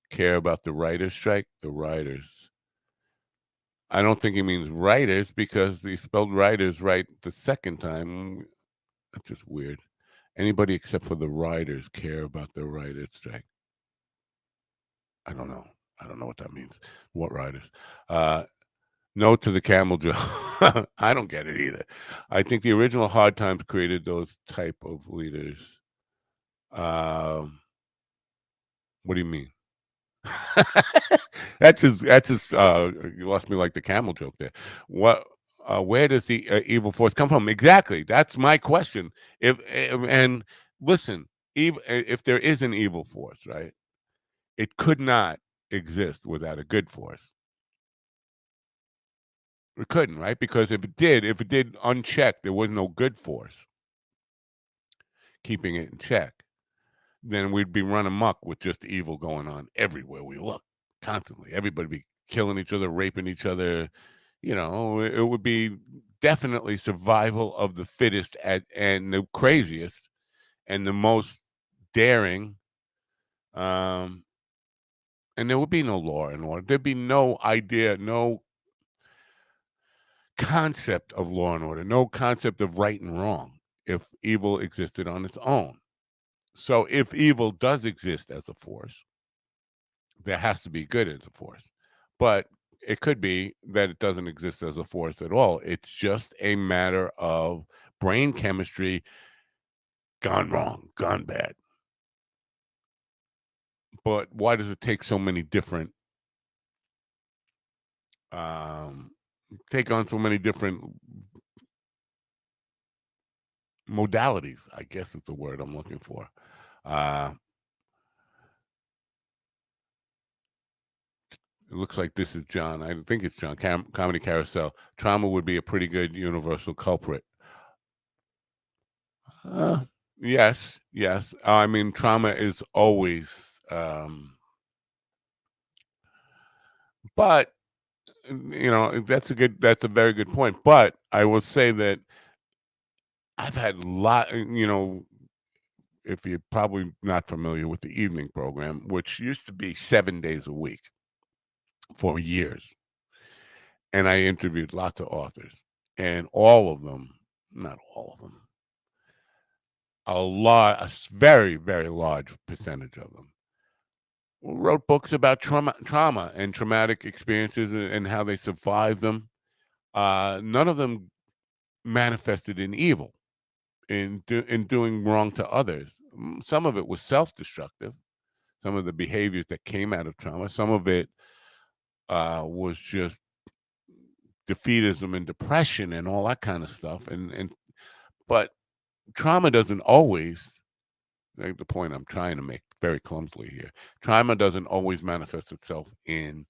care about the writers' strike? The writers. I don't think he means writers, because he spelled writers right the second time. That's just weird. Anybody except for the writers care about the writers' strike. I don't know. I don't know what that means. What writers? No to the camel joke. I don't get it either. I think the original Hard Times created those type of leaders. What do you mean? That's just you lost me like the camel joke there. What where does the evil force come from? Exactly. That's my question. If and listen, if there is an evil force, right? It could not exist without a good force. It couldn't, right? Because if it did unchecked, there was no good force keeping it in check. Then we'd be running amok with just evil going on everywhere we look, constantly. Everybody be killing each other, raping each other. It would be definitely survival of the fittest and the craziest and the most daring. Um, and there would be no law and order. There'd be no idea, no concept of law and order, no concept of right and wrong if evil existed on its own. So if evil does exist as a force, there has to be good as a force. But it could be that it doesn't exist as a force at all. It's just a matter of brain chemistry gone wrong, gone bad. But why does it take so many different take on so many different modalities, I guess is the word I'm looking for. It looks like this is John. I think it's John. Comedy Carousel. Trauma would be a pretty good universal culprit. Yes, yes. I mean, trauma is always, but that's a very good point. But I will say that I've had a lot. If you're probably not familiar with the evening program, which used to be 7 days a week for years, and I interviewed lots of authors, and all of them, not all of them, a very, very large percentage of them wrote books about trauma and traumatic experiences and how they survived them. None of them manifested in evil, in doing wrong to others. Some of it was self-destructive. Some of the behaviors that came out of trauma. Some of it was just defeatism and depression and all that kind of stuff. But trauma doesn't always. Like the point I'm trying to make very clumsily here. Trauma doesn't always manifest itself in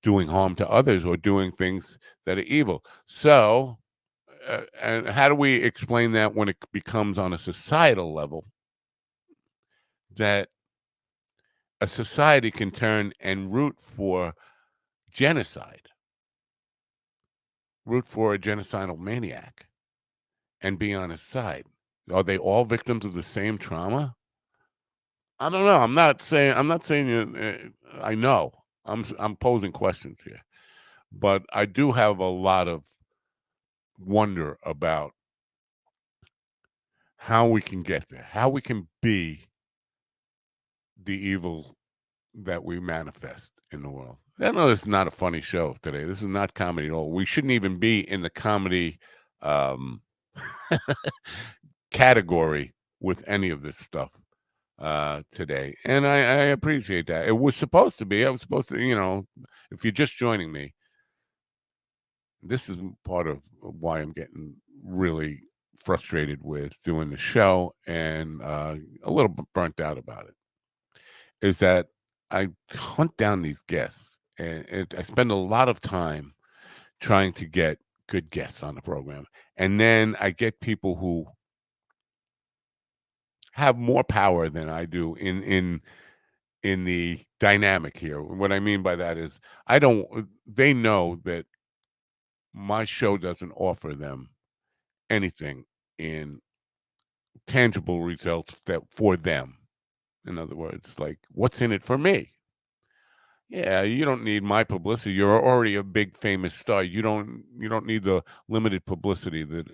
doing harm to others or doing things that are evil. So, and how do we explain that when it becomes on a societal level that a society can turn and root for genocide, root for a genocidal maniac, and be on his side? Are they all victims of the same trauma? I don't know. I'm not saying I know. I'm posing questions here, but I do have a lot of wonder about how we can get there, how we can be the evil that we manifest in the world. I know this is not a funny show today. This is not comedy at all. We shouldn't even be in the comedy um, category with any of this stuff today. And I appreciate that. It was supposed to be. I was supposed to, if you're just joining me, this is part of why I'm getting really frustrated with doing the show and a little bit burnt out about it. Is that I hunt down these guests and I spend a lot of time trying to get good guests on the program. And then I get people who have more power than I do in the dynamic here. What I mean by that is they know that my show doesn't offer them anything in tangible results that for them. In other words, like what's in it for me? Yeah, you don't need my publicity. You're already a big famous star. You don't need the limited publicity that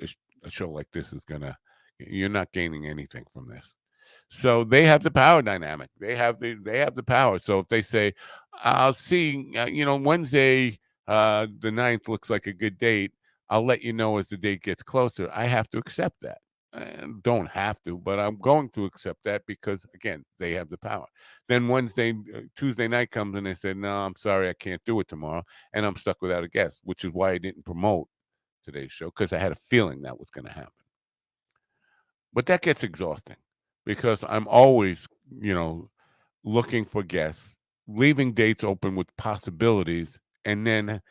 a show like this is gonna You're not gaining anything from this. So they have the power dynamic. They have the power. So if they say, "I'll see," Wednesday, the 9th looks like a good date. I'll let you know as the date gets closer. I have to accept that. I don't have to, but I'm going to accept that because again, they have the power. Then Tuesday night comes and they said, "No, I'm sorry, I can't do it tomorrow," and I'm stuck without a guest, which is why I didn't promote today's show because I had a feeling that was going to happen. But that gets exhausting because I'm always, looking for guests, leaving dates open with possibilities, and then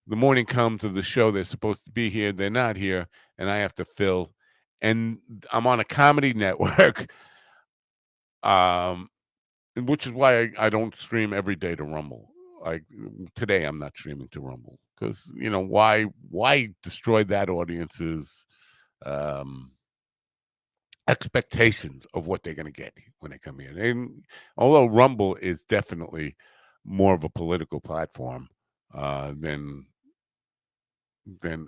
the morning comes of the show, they're supposed to be here, they're not here, and I have to fill. And I'm on a comedy network, um, which is why I don't stream every day to Rumble. Like today, I'm not streaming to Rumble because why destroy that audience's um, expectations of what they're going to get when they come here. And although Rumble is definitely more of a political platform than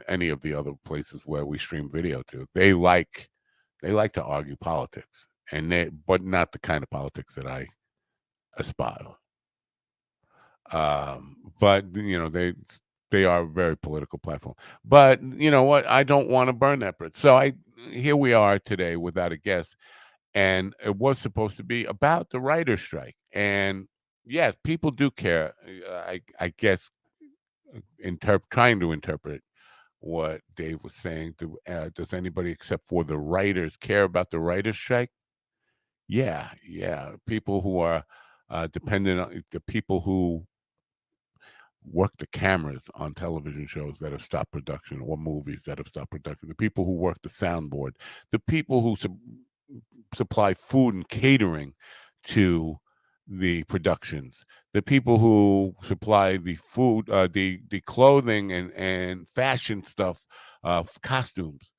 any of the other places where we stream video to, they like to argue politics, but not the kind of politics that I aspire. But they are a very political platform. But you know what? I don't want to burn that bridge. So here we are today without a guest, and it was supposed to be about the writer's strike. And yes, people do care. I guess trying to interpret what Dave was saying. Does anybody except for the writers care about the writer's strike? Yeah, yeah. People who are dependent on the people who work the cameras on television shows that have stopped production or movies that have stopped production, the people who work the soundboard, the people who supply food and catering to the productions, the people who supply the food, the clothing and fashion stuff, costumes,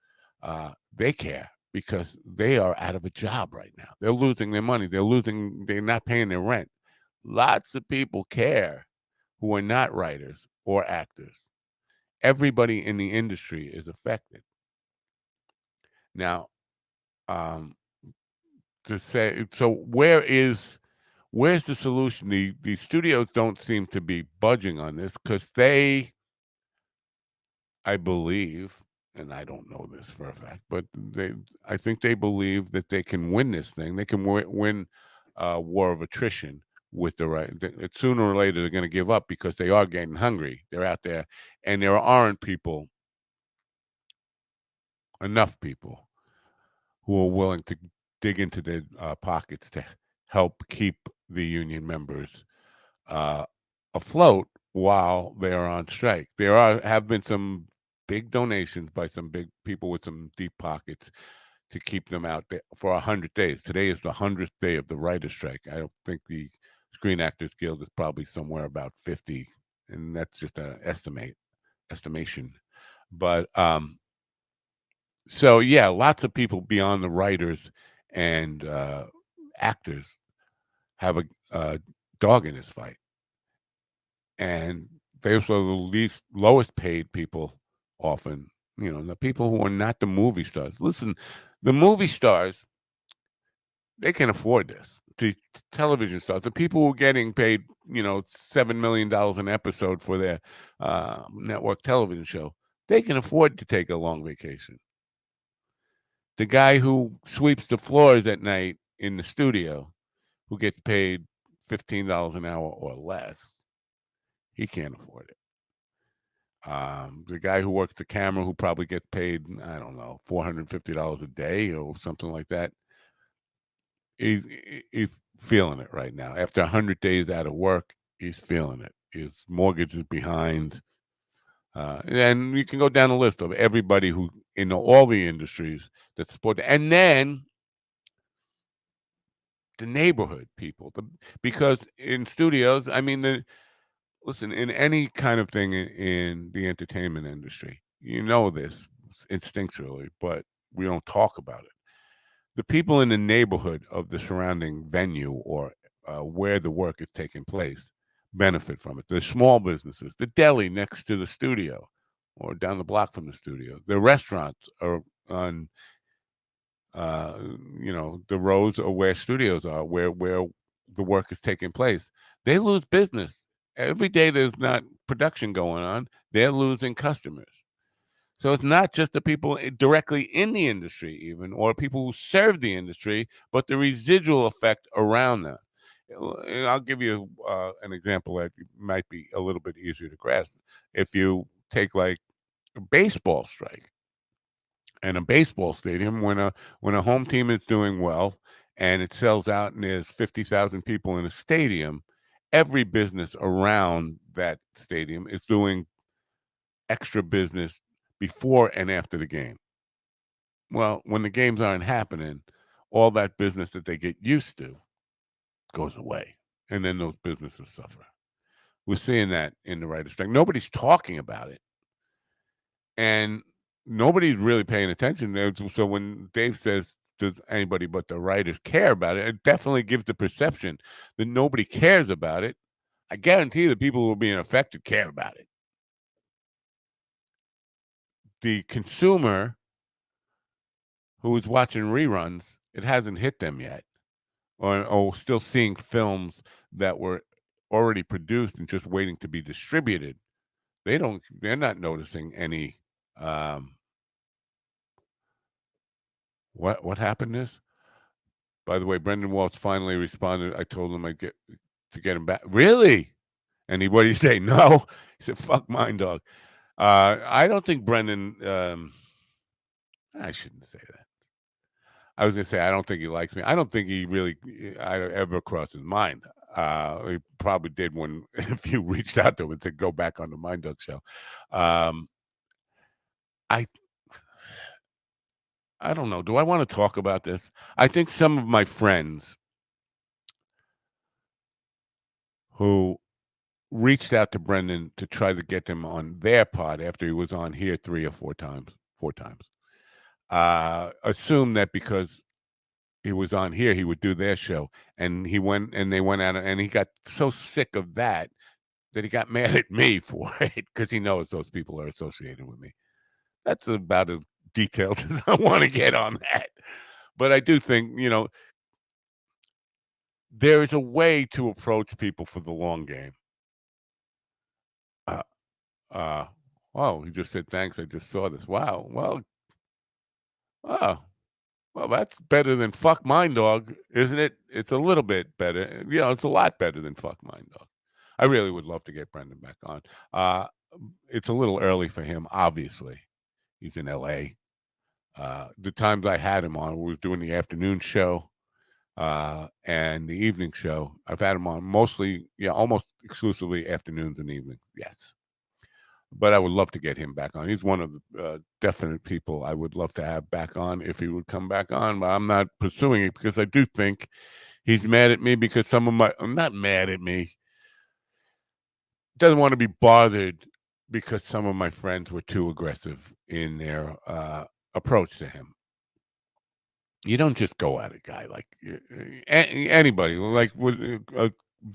they care because they are out of a job right now. They're losing their money. They're not paying their rent. Lots of people care who are not writers or actors. Everybody in the industry is affected. Now, to say so, where's the solution? The studios don't seem to be budging on this because I believe, and I don't know this for a fact, but I think they believe that they can win this thing. They can win war of attrition with the right. Sooner or later, they're going to give up because they are getting hungry. They're out there, and there aren't enough people who are willing to dig into their pockets to help keep the union members afloat while they are on strike. Have been some big donations by some big people with some deep pockets to keep them out there for 100 days. Today is the 100th day of the writer's strike. I don't think the Screen Actors Guild is probably somewhere about 50, and that's just an estimation. But so yeah, lots of people beyond the writers and actors have a dog in this fight, and they're also the lowest paid people often. The people who are not the movie stars. Listen, the movie stars, they can afford this. The television stars, the people who are getting paid, $7 million an episode for their network television show, they can afford to take a long vacation. The guy who sweeps the floors at night in the studio, who gets paid $15 an hour or less, he can't afford it. The guy who works the camera, who probably gets paid, I don't know, $450 a day or something like that, he's feeling it right now. After 100 days out of work, he's feeling it. His mortgage is behind. And you can go down the list of everybody who in all the industries that support it. And then the neighborhood people, because in studios, I mean, listen, in any kind of thing in the entertainment industry, you know this instinctually, but we don't talk about it. The people in the neighborhood of the surrounding venue or where the work is taking place benefit from it. The small businesses, the deli next to the studio or down the block from the studio, the restaurants are on uh, the roads are where studios are, where the work is taking place. They lose business every day. There's not production going on. They're losing customers. So it's not just the people directly in the industry, even, or people who serve the industry, but the residual effect around that. And I'll give you an example that might be a little bit easier to grasp. If you take like a baseball strike and a baseball stadium, when a home team is doing well and it sells out and there's 50,000 people in a stadium, every business around that stadium is doing extra business before and after the game. Well, when the games aren't happening, all that business that they get used to goes away, and then those businesses suffer. We're seeing that in the writer's strike. Nobody's talking about it, and nobody's really paying attention. So when Dave says, "Does anybody but the writers care about it?" It definitely gives the perception that nobody cares about it. I guarantee the people who are being affected care about it. The consumer who is watching reruns, it hasn't hit them yet. Or still seeing films that were already produced and just waiting to be distributed. They're not noticing any um what happened is. By the way, Brendan Waltz finally responded. I told him I'd get to get him back. Really? And what do you say? No. He said, fuck mine dog. I don't think Brendan I shouldn't say that. I was gonna say I don't think he likes me. I don't think he really ever crossed his mind. He probably did when if you reached out to him and said go back on the Mind Dog show. Um, I I don't know. Do I want to talk about this? I think some of my friends who reached out to Brendan to try to get him on their pod after he was on here 4 times, assume that because he was on here, he would do their show. And they went out and he got so sick of that he got mad at me for it because he knows those people are associated with me. That's about as detailed as I want to get on that. But I do think, there is a way to approach people for the long game. Uh, uh, oh, he just said, thanks. I just saw this. Wow. Oh, well, that's better than fuck mine dog, isn't it? It's a little bit better. It's a lot better than fuck mine dog. I really would love to get Brendan back on. Uh, it's a little early for him, obviously. He's in LA. The times I had him on, we was doing the afternoon show and the evening show. I've had him on mostly, almost exclusively afternoons and evenings. Yes. But I would love to get him back on. He's one of the definite people I would love to have back on if he would come back on. But I'm not pursuing it because I do think he's mad at me because I'm not mad at me. Doesn't want to be bothered because some of my friends were too aggressive in their approach to him. You don't just go at a guy like anybody, like with a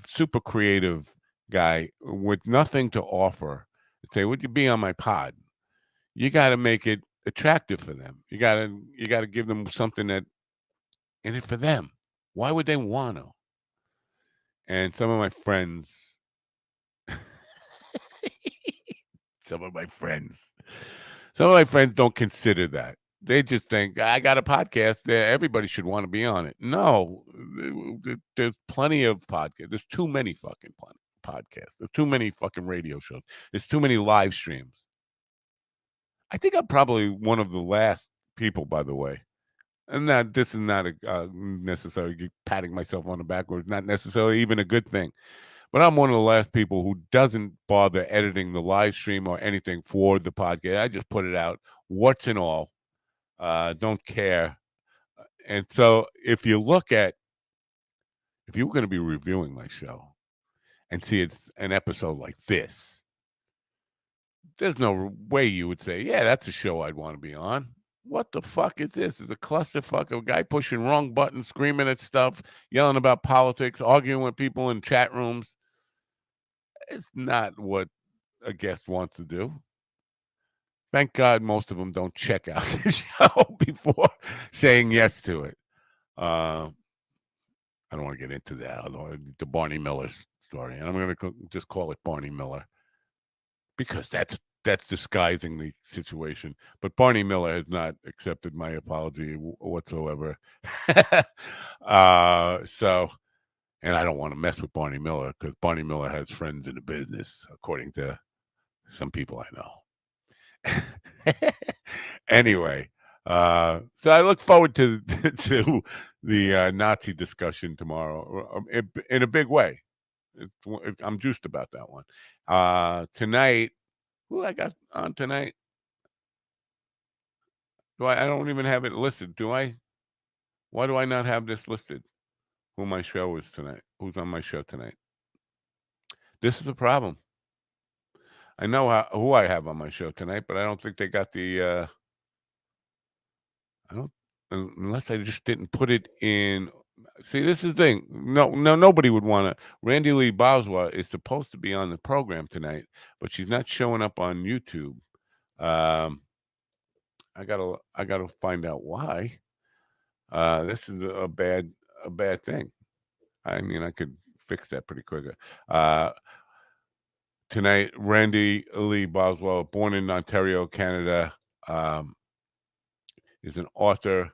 super creative guy with nothing to offer. Say, would you be on my pod? You got to make it attractive for them. You got to give them something that in it for them. Why would they want to? And some of my friends, some of my friends, some of my friends don't consider that. They just think I got a podcast. Everybody should want to be on it. No, there's plenty of podcasts. There's too many fucking podcasts. There's too many fucking radio shows. There's too many live streams. I think I'm probably one of the last people, by the way. And that this is not necessarily patting myself on the back, or not necessarily even a good thing. But I'm one of the last people who doesn't bother editing the live stream or anything for the podcast. I just put it out, warts and all. Don't care. And so if you were going to be reviewing my show and see it's an episode like this, there's no way you would say, yeah, that's a show I'd want to be on. What the fuck is this? It's a clusterfuck of a guy pushing wrong buttons, screaming at stuff, yelling about politics, arguing with people in chat rooms. It's not what a guest wants to do. Thank God most of them don't check out the show before saying yes to it. I don't want to get into that, although the Barney Miller story, and I'm going to just call it Barney Miller because that's disguising the situation. But Barney Miller has not accepted my apology whatsoever. So, and I don't want to mess with Barney Miller because Barney Miller has friends in the business, according to some people I know. Anyway, so I look forward to to the Nazi discussion tomorrow in a big way. I'm juiced about that one. Tonight, who I got on tonight? Do I don't even have it listed, do I? Why do I not have this listed? Who my show is tonight? Who's on my show tonight? This is a problem. I know who I have on my show tonight, but I don't think they got the. I don't unless I just didn't put it in. See, this is the thing. No, nobody would want to. Randy Lee Boswell is supposed to be on the program tonight, but she's not showing up on YouTube. Um, I gotta find out why. This is a bad thing. I mean, I could fix that pretty quick. Uh, Tonight, Randy Lee Boswell, born in Ontario, Canada, um, is an author.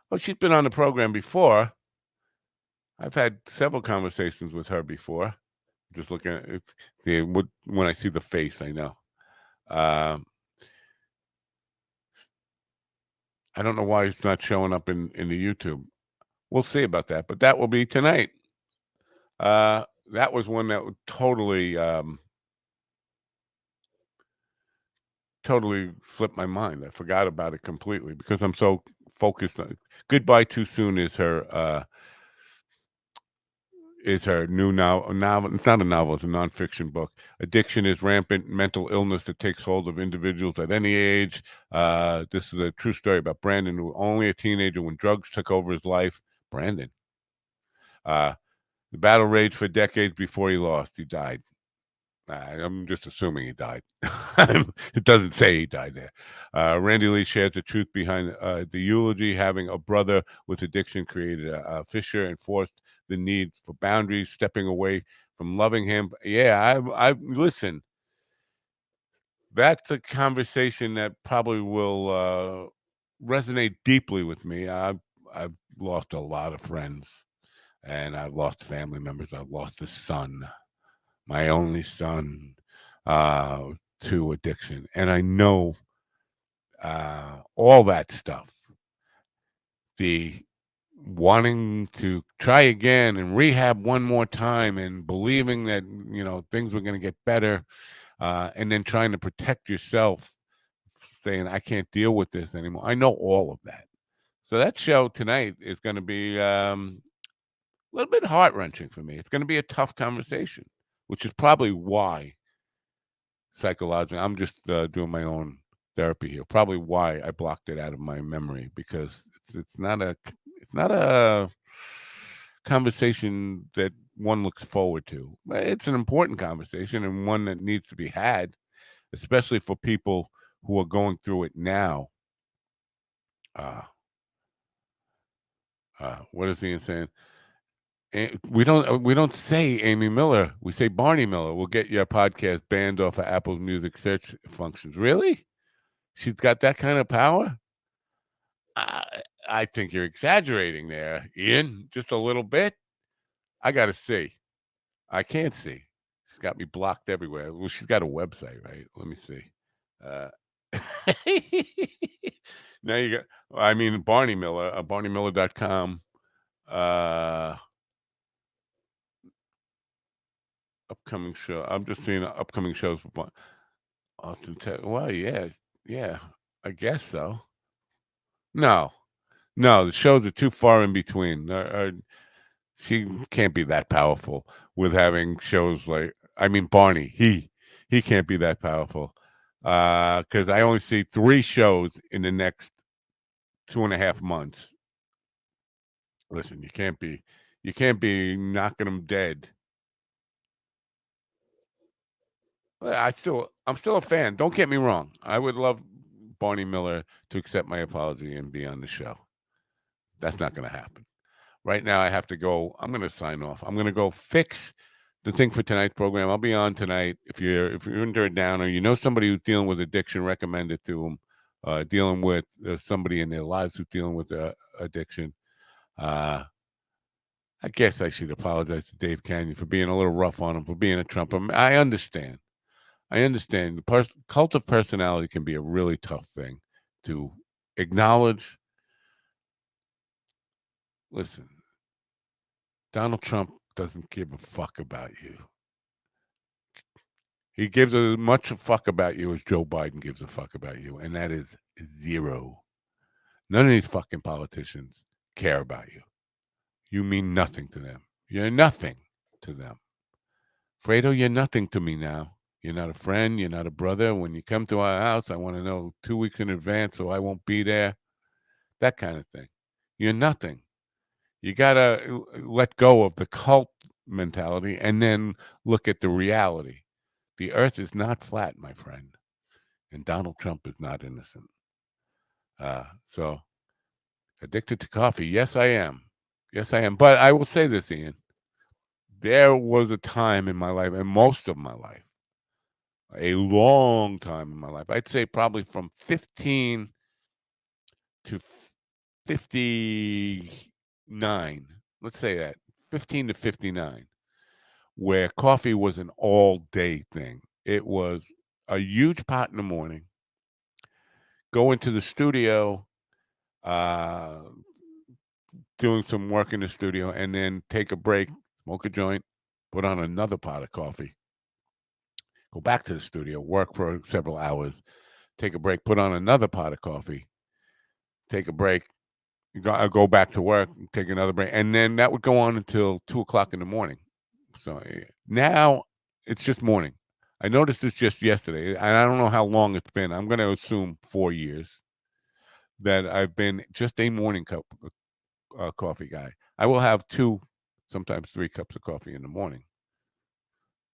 Well, she's been on the program before. I've had several conversations with her before. Just looking at it, when I see the face, I know. Um, I don't know why it's not showing up in the YouTube. We'll see about that, but that will be tonight. That was one that would totally slipped my mind. I forgot about it completely because I'm so focused on Goodbye Too Soon is her new novel. It's not a novel, it's a nonfiction book. Addiction is rampant mental illness that takes hold of individuals at any age. This is a true story about Brandon, who was only a teenager when drugs took over his life. Brandon. The battle raged for decades before he lost. He died. I'm just assuming he died. It doesn't say he died there. Randy Lee shares the truth behind the eulogy. Having a brother with addiction created a fissure and forced the need for boundaries, stepping away from loving him. Yeah, I listen. That's a conversation that probably will resonate deeply with me. I've lost a lot of friends, and I've lost family members. I've lost a son, my only son, uh, to addiction. And I know all that stuff. The wanting to try again and rehab one more time and believing that, things were going to get better, and then trying to protect yourself, saying, I can't deal with this anymore. I know all of that. So that show tonight is going to be a little bit heart wrenching for me. It's going to be a tough conversation, which is probably why psychologically, I'm just doing my own therapy here. Probably why I blocked it out of my memory because it's not a conversation that one looks forward to. It's an important conversation and one that needs to be had, especially for people who are going through it now. What is he saying? We don't say Amy Miller. We say Barney Miller. We'll get your podcast banned off of Apple's music search functions. Really? She's got that kind of power? I think you're exaggerating there, Ian. Just a little bit. I got to see. I can't see. She's got me blocked everywhere. Well, she's got a website, right? Let me see. Uh, now you got, I mean, Barney Miller, BarneyMiller.com. Upcoming show. I'm just seeing upcoming shows for Austin, Texas. Well, yeah, I guess so. No, no, the shows are too far in between. She can't be that powerful with having shows like. I mean, Barney. He can't be that powerful because I only see 3 shows in the next 2.5 months. Listen, you can't be knocking them dead. I'm still a fan. Don't get me wrong. I would love Barney Miller to accept my apology and be on the show. That's not going to happen. Right now, I have to go. I'm going to sign off. I'm going to go fix the thing for tonight's program. I'll be on tonight. If you're under a downer, you know somebody who's dealing with addiction, recommend it to them. Dealing with somebody in their lives who's dealing with addiction. I guess I should apologize to Dave Canyon for being a little rough on him, for being a Trump. I understand. The cult of personality can be a really tough thing to acknowledge. Listen, Donald Trump doesn't give a fuck about you. He gives as much a fuck about you as Joe Biden gives a fuck about you, and that is zero. None of these fucking politicians care about you. You mean nothing to them. You're nothing to them. Fredo, you're nothing to me now. You're not a friend. You're not a brother. When you come to our house, I want to know 2 weeks in advance so I won't be there. That kind of thing. You're nothing. You got to let go of the cult mentality and then look at the reality. The earth is not flat, my friend. And Donald Trump is not innocent. So, addicted to coffee. Yes, I am. Yes, I am. But I will say this, Ian. There was a time in my life, and most of my life, a long time in my life, I'd say probably from 15 to 59. Let's say that, 15 to 59, where coffee was an all-day thing. It was a huge pot in the morning, go into the studio, doing some work in the studio, and then take a break, smoke a joint, put on another pot of coffee, go back to the studio, work for several hours, take a break, put on another pot of coffee, take a break, go back to work, take another break, and then that would go on until 2 o'clock in the morning. So now it's just morning. I noticed this just yesterday, and I don't know how long it's been. I'm going to assume 4 years that I've been just a morning cup coffee guy. I will have 2, sometimes 3 cups of coffee in the morning,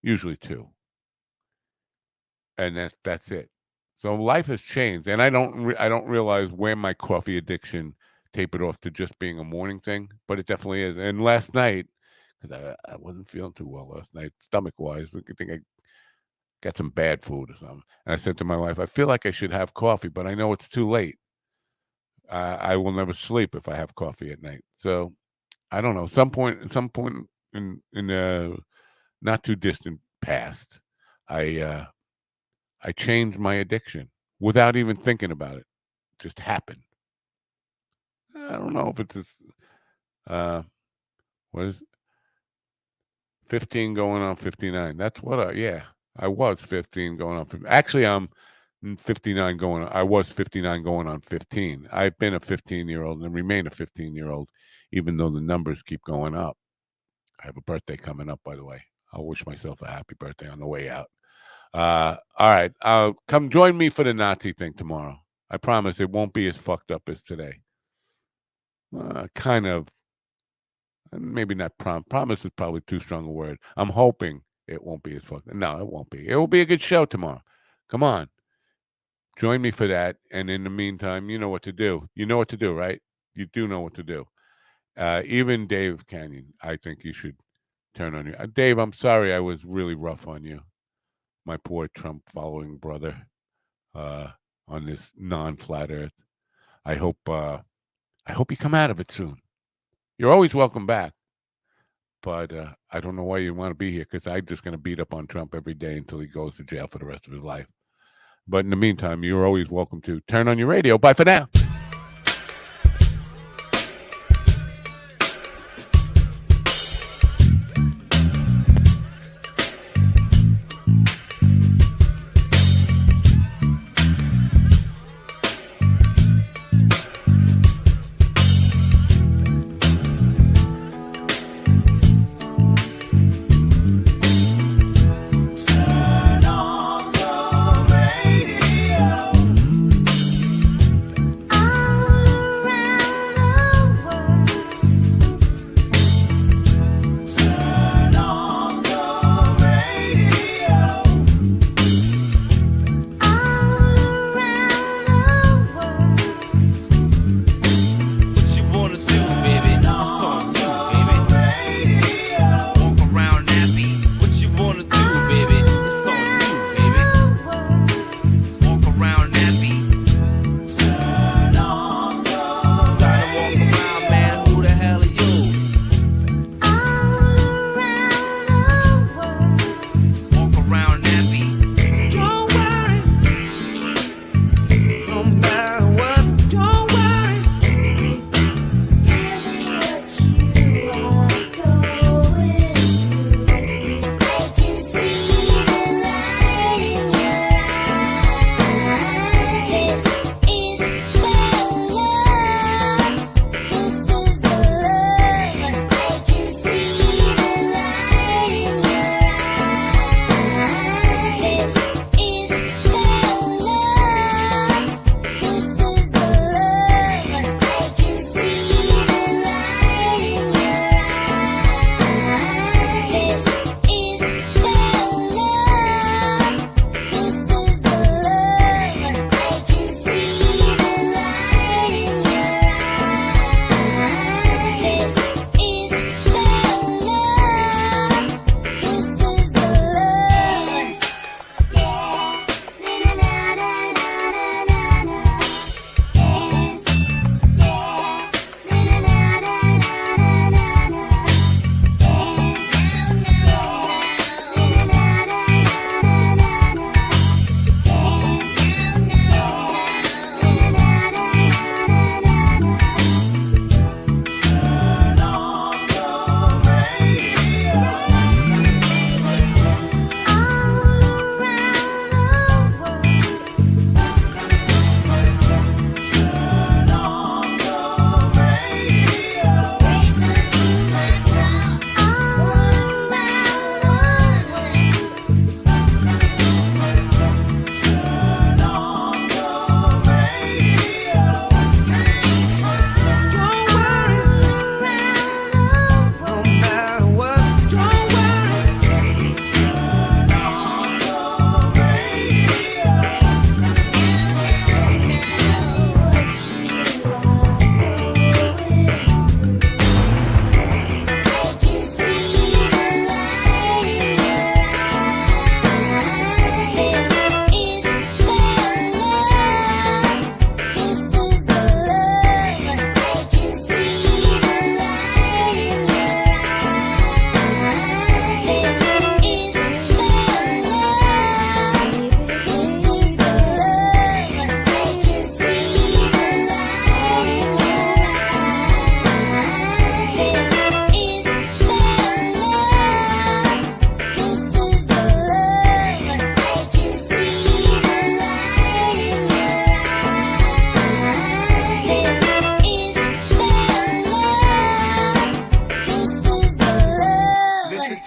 usually 2, and that's it. So life has changed, and I don't realize where my coffee addiction tapered off to just being a morning thing, but it definitely is. And last night, because I wasn't feeling too well last night, stomach-wise, I think I got some bad food or something, and I said to my wife, I feel like I should have coffee, but I know it's too late. I will never sleep if I have coffee at night. So I don't know. Some point in the not too distant past, I changed my addiction without even thinking about it. It just happened. I don't know if it's this, what is it? 15 going on 59. That's what I was 15 going on 15. Actually, I'm 59 going on. I was 59 going on 15. I've been a 15-year-old and remain a 15-year-old, even though the numbers keep going up. I have a birthday coming up, by the way. I'll wish myself a happy birthday on the way out. All right. Come join me for the Nazi thing tomorrow. I promise it won't be as fucked up as today. Kind of. Maybe not promise is probably too strong a word. I'm hoping it won't be as fucked. No, it won't be. It will be a good show tomorrow. Come on. Join me for that. And in the meantime, you know what to do. You know what to do, right? You do know what to do. Even Dave Canyon, I think you should turn on you. Dave, I'm sorry I was really rough on you. My poor Trump following brother on this non-flat earth. I hope you come out of it soon. You're always welcome back. But I don't know why you want to be here, because I'm just going to beat up on Trump every day until he goes to jail for the rest of his life. But in the meantime, you're always welcome to turn on your radio. Bye for now.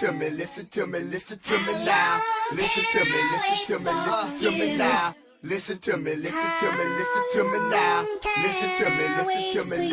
to me, listen to me, listen to me now. Listen to me, listen to me, listen to me now. Listen to me, listen to me, listen to me now. Listen to me, listen to me, listen